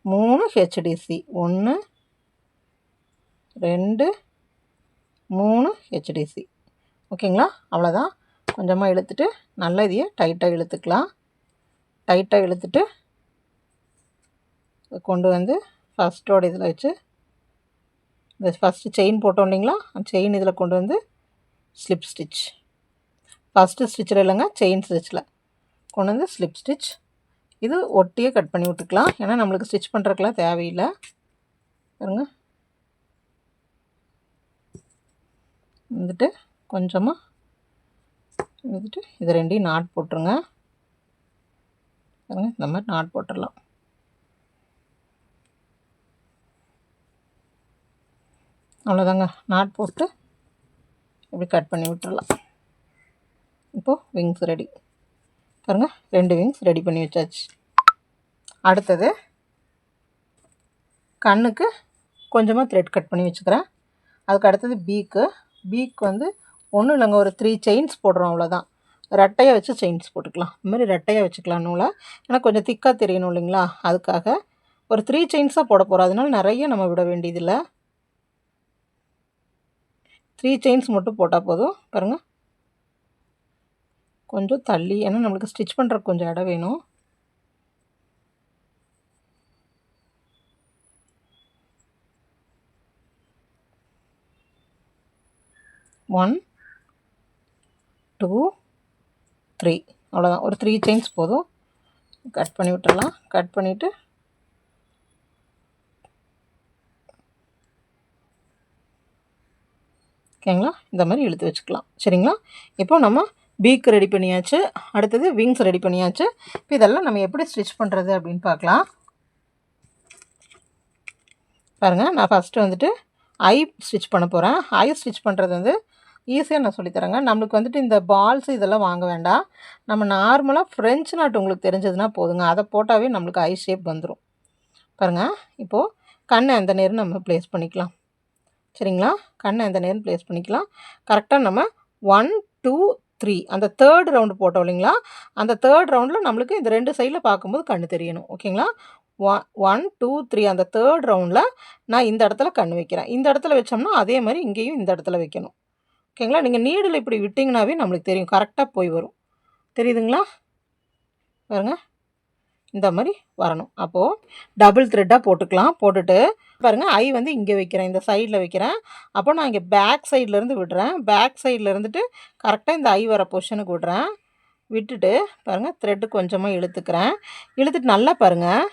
3 ஹெச்டிசி, 1, 2, 3 ஹெச்டிசி. ஓகேங்களா. அவ்வளோதான். கொஞ்சமாக இழுத்துட்டு நல்லா இதையே டைட்டாக இழுத்துக்கலாம். டைட்டாக இழுத்துட்டு கொண்டு வந்து ஃபஸ்ட்டோட இதில் வச்சு இந்த ஃபஸ்ட்டு செயின் போட்டோம் இல்லைங்களா, அந்த செயின் இதில் கொண்டு வந்து ஸ்லிப் ஸ்டிச், ஃபஸ்ட்டு ஸ்டிச்சில் இல்லைங்க, செயின் ஸ்டிச்சில் கொண்டு வந்து ஸ்லிப் ஸ்டிச். இது ஒட்டியே கட் பண்ணி விட்டுக்கலாம், ஏன்னா நம்மளுக்கு ஸ்டிச் பண்ணுறதுக்கெலாம் தேவையில்லை. பாருங்க, வந்துட்டு கொஞ்சமாக வந்துட்டு இது ரெண்டையும் நாட் போட்டுருங்க. பாருங்க, இந்த மாதிரி நாட் போட்டுடலாம். அவ்வளோதாங்க. நாட் போட்டு இப்படி கட் பண்ணி விட்டுறலாம். இப்போது விங்ஸ் ரெடி. பாருங்கள், 2 விங்ஸ் ரெடி பண்ணி வச்சாச்சு. அடுத்தது கண்ணுக்கு கொஞ்சமாக த்ரெட் கட் பண்ணி வச்சுக்கிறேன். அதுக்கு அடுத்தது பீக் வந்து ஒன்றும் இல்லைங்க, ஒரு 3 செயின்ஸ் போடுறோம், அவ்வளோதான். ரெட்டையாக வச்சு செயின்ஸ் போட்டுக்கலாம். இதுமாதிரி ரெட்டையாக வச்சுக்கலாம் நூலை. ஏன்னா கொஞ்சம் திக்காக தெரியணும் இல்லைங்களா, அதுக்காக ஒரு 3 செயின்ஸாக போட போகிறோம். அதனால நிறைய நம்ம விட வேண்டியதில்லை, 3 செயின்ஸ் மட்டும் போட்டால் போதும். பாருங்கள், கொஞ்சம் தள்ளி, ஏன்னா நம்மளுக்கு ஸ்டிச் பண்ணுறதுக்கு கொஞ்சம் இடம் வேணும். ஒன் 2 3 அவ்வளோதான். ஒரு 3 செயின்ஸ் போதும். கட் பண்ணி விட்டுறலாம். கட் பண்ணிவிட்டு ஓகேங்களா, இந்த மாதிரி இழுத்து வச்சுக்கலாம். சரிங்களா, இப்போ நம்ம பீக் ரெடி பண்ணியாச்சு. அடுத்தது விங்ஸ் ரெடி பண்ணியாச்சு. இப்போ இதெல்லாம் நம்ம எப்படி ஸ்டிச் பண்ணுறது அப்படின்னு பார்க்கலாம். பாருங்கள், நான் ஃபஸ்ட்டு வந்துட்டு ஐ ஸ்டிச் பண்ண போகிறேன். ஐ ஸ்டிச் பண்ணுறது வந்து ஈஸியாக நான் சொல்லித்தரேங்க. நம்மளுக்கு வந்துட்டு இந்த பால்ஸ் இதெல்லாம் வாங்க வேண்டாம். நம்ம நார்மலாக ஃப்ரெஞ்ச் நாட் உங்களுக்கு தெரிஞ்சதுன்னா போதுங்க. அதை போட்டாவே நம்மளுக்கு ஐ ஷேப் வந்துடும். பாருங்கள், இப்போது கண்ணை எந்த நேரம் நம்ம ப்ளேஸ் பண்ணிக்கலாம். சரிங்களா, கண்ணை எந்த நேரம் ப்ளேஸ் பண்ணிக்கலாம். கரெக்டாக நம்ம 1 2 3 அந்த 3rd ரவுண்டு போட்டோம் இல்லைங்களா, அந்த 3rd ரவுண்டில் நம்மளுக்கு இந்த 2 சைடில் பார்க்கும்போது கண்ணு தெரியணும். ஓகேங்களா, 1 2 3 அந்த 3rd ரவுண்டில் நான் இந்த இடத்துல கண் வைக்கிறேன். இந்த இடத்துல வச்சோம்னா அதே மாதிரி இங்கேயும் இந்த இடத்துல வைக்கணும். ஓகேங்களா, நீங்கள் நீடில் இப்படி விட்டிங்கனாவே நம்மளுக்கு தெரியும், கரெக்டாக போய் வரும். தெரியுதுங்களா, பாருங்கள், இந்த மாதிரி வரணும். அப்போது டபுள் த்ரெட்டாக போட்டுக்கலாம். போட்டுட்டு பாருங்கள், ஐ வந்து இங்கே வைக்கிறேன், இந்த சைடில் வைக்கிறேன். அப்போ நான் இங்கே பேக் சைட்லேருந்து விடுறேன். பேக் சைடில் இருந்துட்டு கரெக்டாக இந்த ஐ வர பொசிஷனுக்கு விடுறேன். விட்டுட்டு பாருங்கள், த்ரெட்டு கொஞ்சமாக இழுத்துக்கிறேன். இழுத்துட்டு நல்லா பாருங்கள்,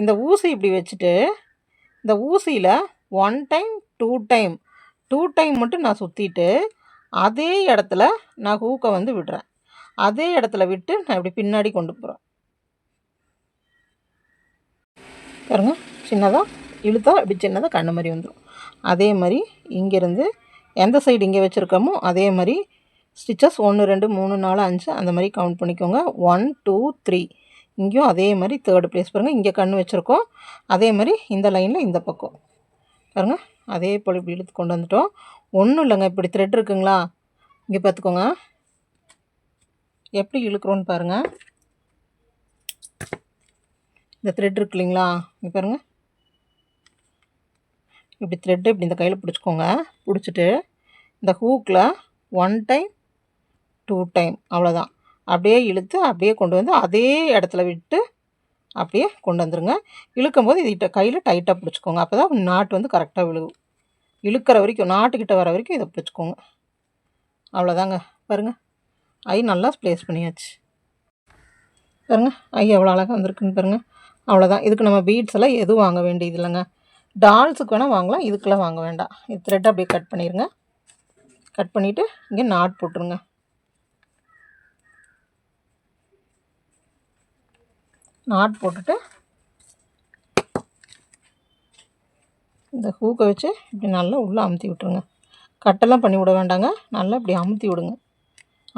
இந்த ஊசி இப்படி வச்சுட்டு இந்த ஊசியில் 1 டைம் 2 டைம் மட்டும் நான் சுற்றிட்டு அதே இடத்துல நான் ஹூக்கை வந்து விடுறேன். அதே இடத்துல விட்டு நான் இப்படி பின்னாடி கொண்டு போகிறேன். பாருங்கள், சின்னதாக இழுத்தா இப்படி சின்னதாக கண்ணு மாதிரி வந்துடும். அதே மாதிரி இங்கேருந்து எந்த சைடு இங்கே வச்சுருக்கோமோ அதே மாதிரி ஸ்டிச்சஸ் 1 2 3 4 5 அந்த மாதிரி கவுண்ட் பண்ணிக்கோங்க. 1 2 3 இங்கேயும் அதே மாதிரி 3rd ப்ளேஸ் பாருங்கள், இங்கே கண் வச்சுருக்கோம். அதே மாதிரி இந்த லைனில் இந்த பக்கம் பாருங்கள், அதே போல் இப்படி இழுத்து கொண்டு வந்துட்டோம். ஒன்றும் இல்லைங்க, இப்படி த்ரெட் இருக்குங்களா, இங்கே பார்த்துக்கோங்க, எப்படி இழுக்கிறோன்னு பாருங்கள். இந்த த்ரெட் இருக்கு இல்லைங்களா, இங்கே பாருங்கள், இப்படி த்ரெட்டு இப்படி இந்த கையில் பிடிச்சிக்கோங்க. பிடிச்சிட்டு இந்த ஹூக்கில் 1 டைம் 2 டைம் அவ்வளோதான். அப்படியே இழுத்து அப்படியே கொண்டு வந்து அதே இடத்துல விட்டு அப்படியே கொண்டு வந்துடுங்க. இழுக்கும்போது இது கையில் டைட்டாக பிடிச்சிக்கோங்க. அப்போ தான் நாட்டு வந்து கரெக்டாக விழுகும். இழுக்கிற வரைக்கும், நாட்டுக்கிட்ட வர வரைக்கும் இதை பிடிச்சிக்கோங்க. அவ்வளோதாங்க. பாருங்கள், ஐ நல்லா ப்ளேஸ் பண்ணியாச்சு. பாருங்கள், ஐ எவ்வளோ அழகாக வந்திருக்குன்னு பாருங்கள். அவ்வளோதான். இதுக்கு நம்ம பீட்ஸ் எல்லாம் எதுவும் வாங்க வேண்டியது இல்லைங்க. டால்ஸுக்கு வேணால் வாங்கலாம், இதுக்கெல்லாம் வாங்க வேண்டாம். இது த்ரெட் அப்படியே கட் பண்ணிடுங்க. கட் பண்ணிவிட்டு இங்கே நாட் போட்டுருங்க. நாட் போட்டுட்டு இந்த ஹூக்கை வச்சு இப்படி நல்லா உள்ளே அமுத்தி விட்டுருங்க. கட்டெல்லாம் பண்ணி விட வேண்டாங்க, நல்லா இப்படி அமுத்தி விடுங்க.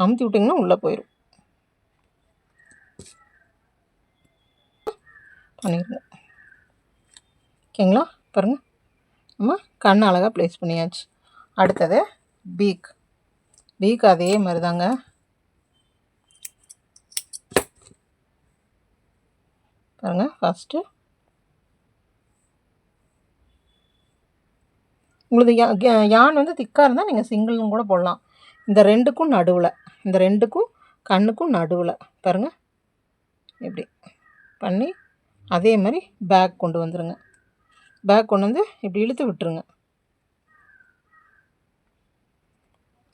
அமுத்தி விட்டிங்கன்னா உள்ளே போயிடும். பண்ணிடுங்க. ஓகேங்களா, பாருங்கள், நம்ம கண் அழகாக ப்ளேஸ் பண்ணியாச்சு. அடுத்தது பீக் அதே மாதிரி தாங்க. பாருங்கள், ஃபஸ்ட்டு உங்களுக்கு யான் வந்து திக்காக இருந்தால் நீங்கள் சிங்கிள்னு கூட போடலாம். இந்த 2க்கும் நடுவில், இந்த 2க்கும் கண்ணுக்கும் நடுவில் பாருங்கள், இப்படி பண்ணி அதே மாதிரி பேக் கொண்டு வந்துடுங்க. பேக் கொண்டு வந்து இப்படி இழுத்து விட்டுருங்க.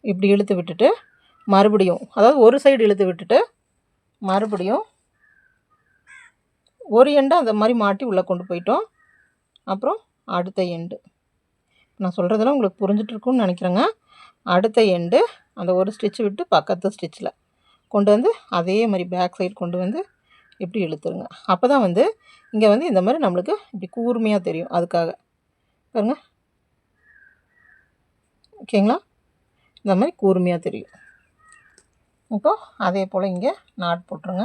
இப்படி இழுத்து விட்டுட்டு மறுபடியும், அதாவது ஒரு சைடு இழுத்து விட்டுட்டு மறுபடியும் ஒரு எண்டை அந்த மாதிரி மாட்டி உள்ளே கொண்டு போயிட்டோம். அப்புறம் அடுத்த எண்டு, நான் சொல்கிறதெல்லாம் உங்களுக்கு புரிஞ்சிட்ருக்குன்னு நினைக்கிறேங்க. அடுத்த எண்டு அந்த ஒரு ஸ்டிச் விட்டு பக்கத்து ஸ்டிச்சில் கொண்டு வந்து அதே மாதிரி பேக் சைடு கொண்டு வந்து இப்படி இழுத்துருங்க. அப்போ தான் வந்து இங்கே வந்து இந்த மாதிரி நம்மளுக்கு இப்படி கூர்மையாக தெரியும். அதுக்காக பாருங்கள், ஓகேங்களா? இந்த மாதிரி கூர்மையாக தெரியும். இப்போ அதே போல் இங்கே நாட் போட்டுருங்க.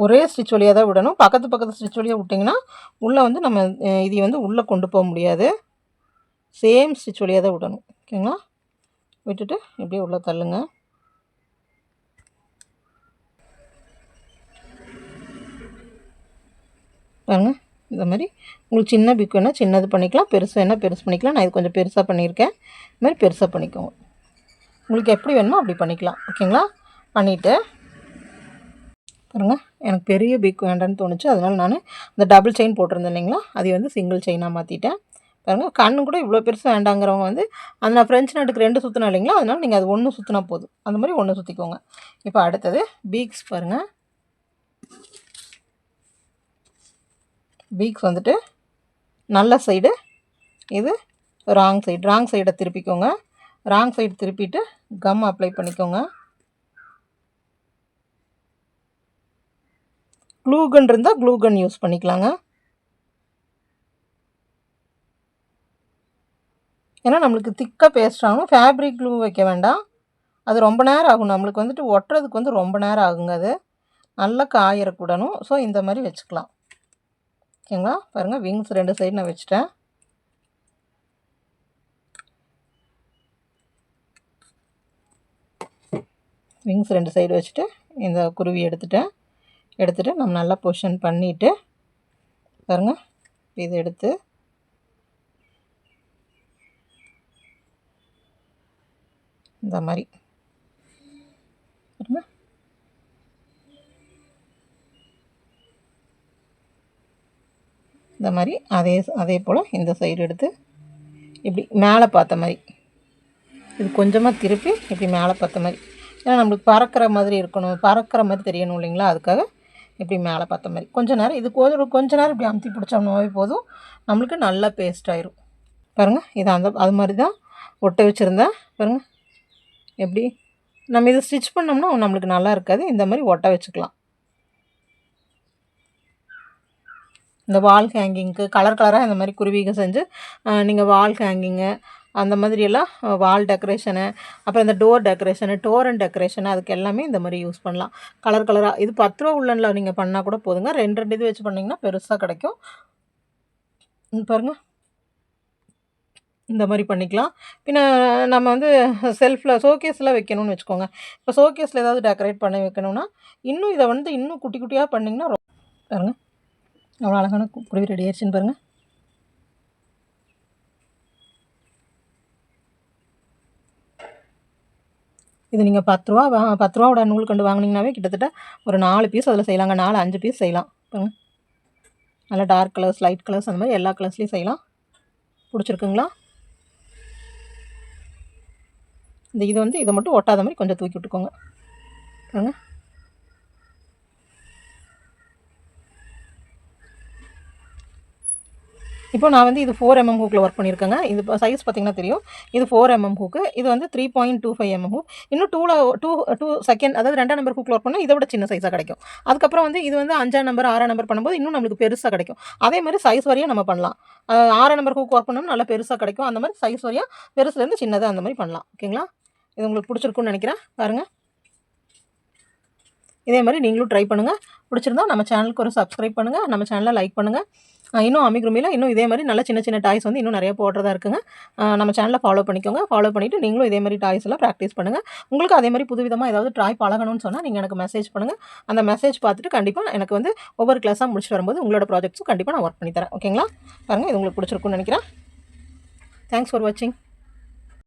ஒரே ஸ்டிச் வழியாக தான் விடணும். பக்கத்து ஸ்டிச் வழியாக விட்டிங்கன்னா உள்ளே வந்து நம்ம இது வந்து உள்ளே கொண்டு போக முடியாது. சேம் ஸ்டிச் வழியாக தான் விடணும். ஓகேங்களா? விட்டுட்டு இப்படியே உள்ளே தள்ளுங்க. பாருங்க, இந்த மாதிரி உங்களுக்கு சின்ன பிக் வேணால் சின்னது பண்ணிக்கலாம், பெருசு வேணால் பெருசு பண்ணிக்கலாம். நான் இது கொஞ்சம் பெருசாக பண்ணியிருக்கேன். இது மாதிரி பெருசாக பண்ணிக்கோங்க. உங்களுக்கு எப்படி வேணுமோ அப்படி பண்ணிக்கலாம். ஓகேங்களா? பண்ணிவிட்டு பாருங்கள், எனக்கு பெரிய பிக் வேண்டான்னு தோணுச்சு. அதனால் நான் இந்த டபுள் செயின் போட்டிருந்தேன் இல்லைங்களா, அதை வந்து சிங்கிள் செயினாக மாற்றிட்டேன். பாருங்கள், கண்ணு கூட இவ்வளோ பெருசு வேண்டாங்கிறவங்க வந்து அந்த நான் ஃப்ரெஞ்ச் நட்டுக்கு 2 சுற்றினா இல்லைங்களா, அதனால் நீங்கள் அது 1 சுற்றினா போதும். அந்த மாதிரி 1 சுற்றிக்கோங்க. இப்போ அடுத்தது பீக்ஸ் பாருங்கள். பீக்ஸ் வந்துட்டு நல்ல சைடு, இது ராங் சைடை திருப்பிக்கோங்க. ராங் சைடு திருப்பிட்டு கம் அப்ளை பண்ணிக்கோங்க. க்ளூகன் இருந்தால் க்ளூகன் யூஸ் பண்ணிக்கலாங்க. ஏன்னா நம்மளுக்கு திக்காக பேஸ்ட் ஆகணும். ஃபேப்ரிக் க்ளூ வைக்க வேண்டாம், அது ரொம்ப நேரம் ஆகும். நம்மளுக்கு வந்துட்டு ஒட்டுறதுக்கு வந்து ரொம்ப நேரம் ஆகுங்க. அது நல்லா காயறக்கூடணும். ஸோ இந்த மாதிரி வச்சுக்கலாம். ஓகேங்களா? பாருங்கள், விங்ஸ் 2 சைடு நான் வச்சுட்டேன். விங்ஸ் 2 சைடு வச்சுட்டு இந்த குருவி எடுத்துகிட்டு நம்ம நல்லா பொசிஷன் பண்ணிவிட்டு பாருங்கள், இதை எடுத்து இந்த மாதிரி பாருங்க, இந்த மாதிரி அதே போல் இந்த சைடு எடுத்து இப்படி மேலே பார்த்த மாதிரி இது கொஞ்சமாக திருப்பி இப்படி மேலே பார்த்த மாதிரி, ஏன்னா நம்மளுக்கு பறக்கிற மாதிரி இருக்கணும், பறக்கிற மாதிரி தெரியணும் இல்லைங்களா, அதுக்காக இப்படி மேலே பார்த்த மாதிரி கொஞ்சம் நேரம் இது கொஞ்ச நேரம் இப்படி அமுத்தி பிடிச்சோம்னாவே போதும், நம்மளுக்கு நல்லா பேஸ்ட் ஆயிரும். பாருங்கள், இது அது மாதிரி தான் ஒட்ட வச்சுருந்தேன். பாருங்கள் எப்படி நம்ம இதை ஸ்டிச் பண்ணோம்னா நம்மளுக்கு நல்லா இருக்காது. இந்த மாதிரி ஒட்ட வச்சுக்கலாம். இந்த வால் ஹேங்கிங்க்கு கலர் கலராக இந்த மாதிரி குருவிக செஞ்சு நீங்கள் வால் ஹேங்கிங்கு அந்த மாதிரியெல்லாம் வால் டெக்கரேஷனு, அப்புறம் இந்த டோர் டெக்கரேஷனு, டோரன் டெக்கரேஷனு, அதுக்கு எல்லாமே இந்த மாதிரி யூஸ் பண்ணலாம். கலர் கலராக இது 10 ரூபா உள்ளனில் நீங்கள் பண்ணால் கூட போதுங்க. 2 இது வச்சு பண்ணிங்கன்னா பெருசாக கிடைக்கும். பாருங்கள், இந்த மாதிரி பண்ணிக்கலாம். பின்ன நம்ம வந்து செல்ஃபில் ஷோகேஸில் வைக்கணும்னு வச்சுக்கோங்க. இப்போ ஷோகேஸில் ஏதாவது டெக்கரேட் பண்ணி வைக்கணும்னா இன்னும் இதை வந்து இன்னும் குட்டி குட்டியாக பண்ணிங்கன்னா பாருங்கள் அவ்வளோ அழகான குருவி ரெடி ஆயிடுச்சுன்னு பாருங்கள். இது நீங்கள் 10 ரூபாவோட நூல் கண்டு வாங்கினீங்கன்னாவே கிட்டத்தட்ட ஒரு 4 பீஸ் அதில் செய்யலாங்க. 4-5 பீஸ் செய்யலாம். பாருங்கள், நல்லா டார்க் கலர்ஸ், லைட் கலர்ஸ், அந்த மாதிரி எல்லா கலர்ஸ்லேயும் செய்யலாம். பிடிச்சிருக்குங்களா? இது வந்து இதை மட்டும் ஒட்டாத மாதிரி கொஞ்சம் தூக்கி விட்டுக்கோங்க. பாருங்கள், இப்போ நான் வந்து இது 4 mm ஹூக்கில் ஒர்க் பண்ணியிருக்கேங்க. இது சைஸ் பார்த்திங்கன்னா தெரியும். இது 4 mm ஹூக்கு, இது வந்து 3.25 mm ஹூக். இன்னும் 2 செகண்ட், அதாவது 2ஆம் நம்பர் ஹூக்கில் ஒர்க் பண்ணால் இதை விட சின்ன சைஸாக கிடைக்கும். அதுக்கப்புறம் வந்து இது வந்து 5ஆம் நம்பர் 6ஆம் நம்பர் பண்ணும்போது இன்னும் நம்மளுக்கு பெருசாக கிடைக்கும். அதே மாதிரி சைஸ் வரையாக நம்ம பண்ணலாம். 6ஆம் நம்பர் ஹூக் ஒர்க் பண்ணோம்னா நல்லா பெருசாக கிடைக்கும். அந்த மாதிரி சைஸ் வரையாக பெருசுலேருந்து சின்னதாக அந்த மாதிரி பண்ணலாம். ஓகேங்களா? இது உங்களுக்கு பிடிச்சிருக்குன்னு நினைக்கிறேன். பாருங்கள், இதே மாதிரி நீங்களும் ட்ரை பண்ணுங்கள். பிடிச்சிருந்தா நம்ம சேனலுக்கு ஒரு சப்ஸ்கிரைப் பண்ணுங்கள், நம்ம சேனலை லைக் பண்ணுங்கள். இன்னும் அமிகுருமியில் இன்னும் இதே மாதிரி நல்ல சின்ன சின்ன டாய்ஸ் வந்து இன்னும் நிறைய போடுறதா இருக்குங்க. நம்ம சேனலை ஃபாலோ பண்ணிக்கோங்க. ஃபாலோ பண்ணிவிட்டு நீங்களும் இதே மாதிரி டாய்ஸ் எல்லாம் ப்ராக்டிஸ் பண்ணுங்கள். உங்களுக்கு அதே மாதிரி புதுவிதமாக ஏதாவது ட்ராய் பழகணும்னு சொன்னால் நீங்கள் எனக்கு மெசேஜ் பண்ணுங்கள். அந்த மெசேஜ் பார்த்துட்டு கண்டிப்பாக எனக்கு வந்து ஒவ்வொரு கிளாஸாக முடிச்சுட்டு வரும்போது உங்களோட ப்ராஜெக்ட்ஸும் கண்டிப்பாக நான் ஒர்க் பண்ணி தரேன். ஓகேங்களா? பாருங்கள், இது உங்களுக்கு பிடிச்சிருக்குன்னு நினைக்கிறேன். தேங்க்ஸ் ஃபார் வாட்சிங்.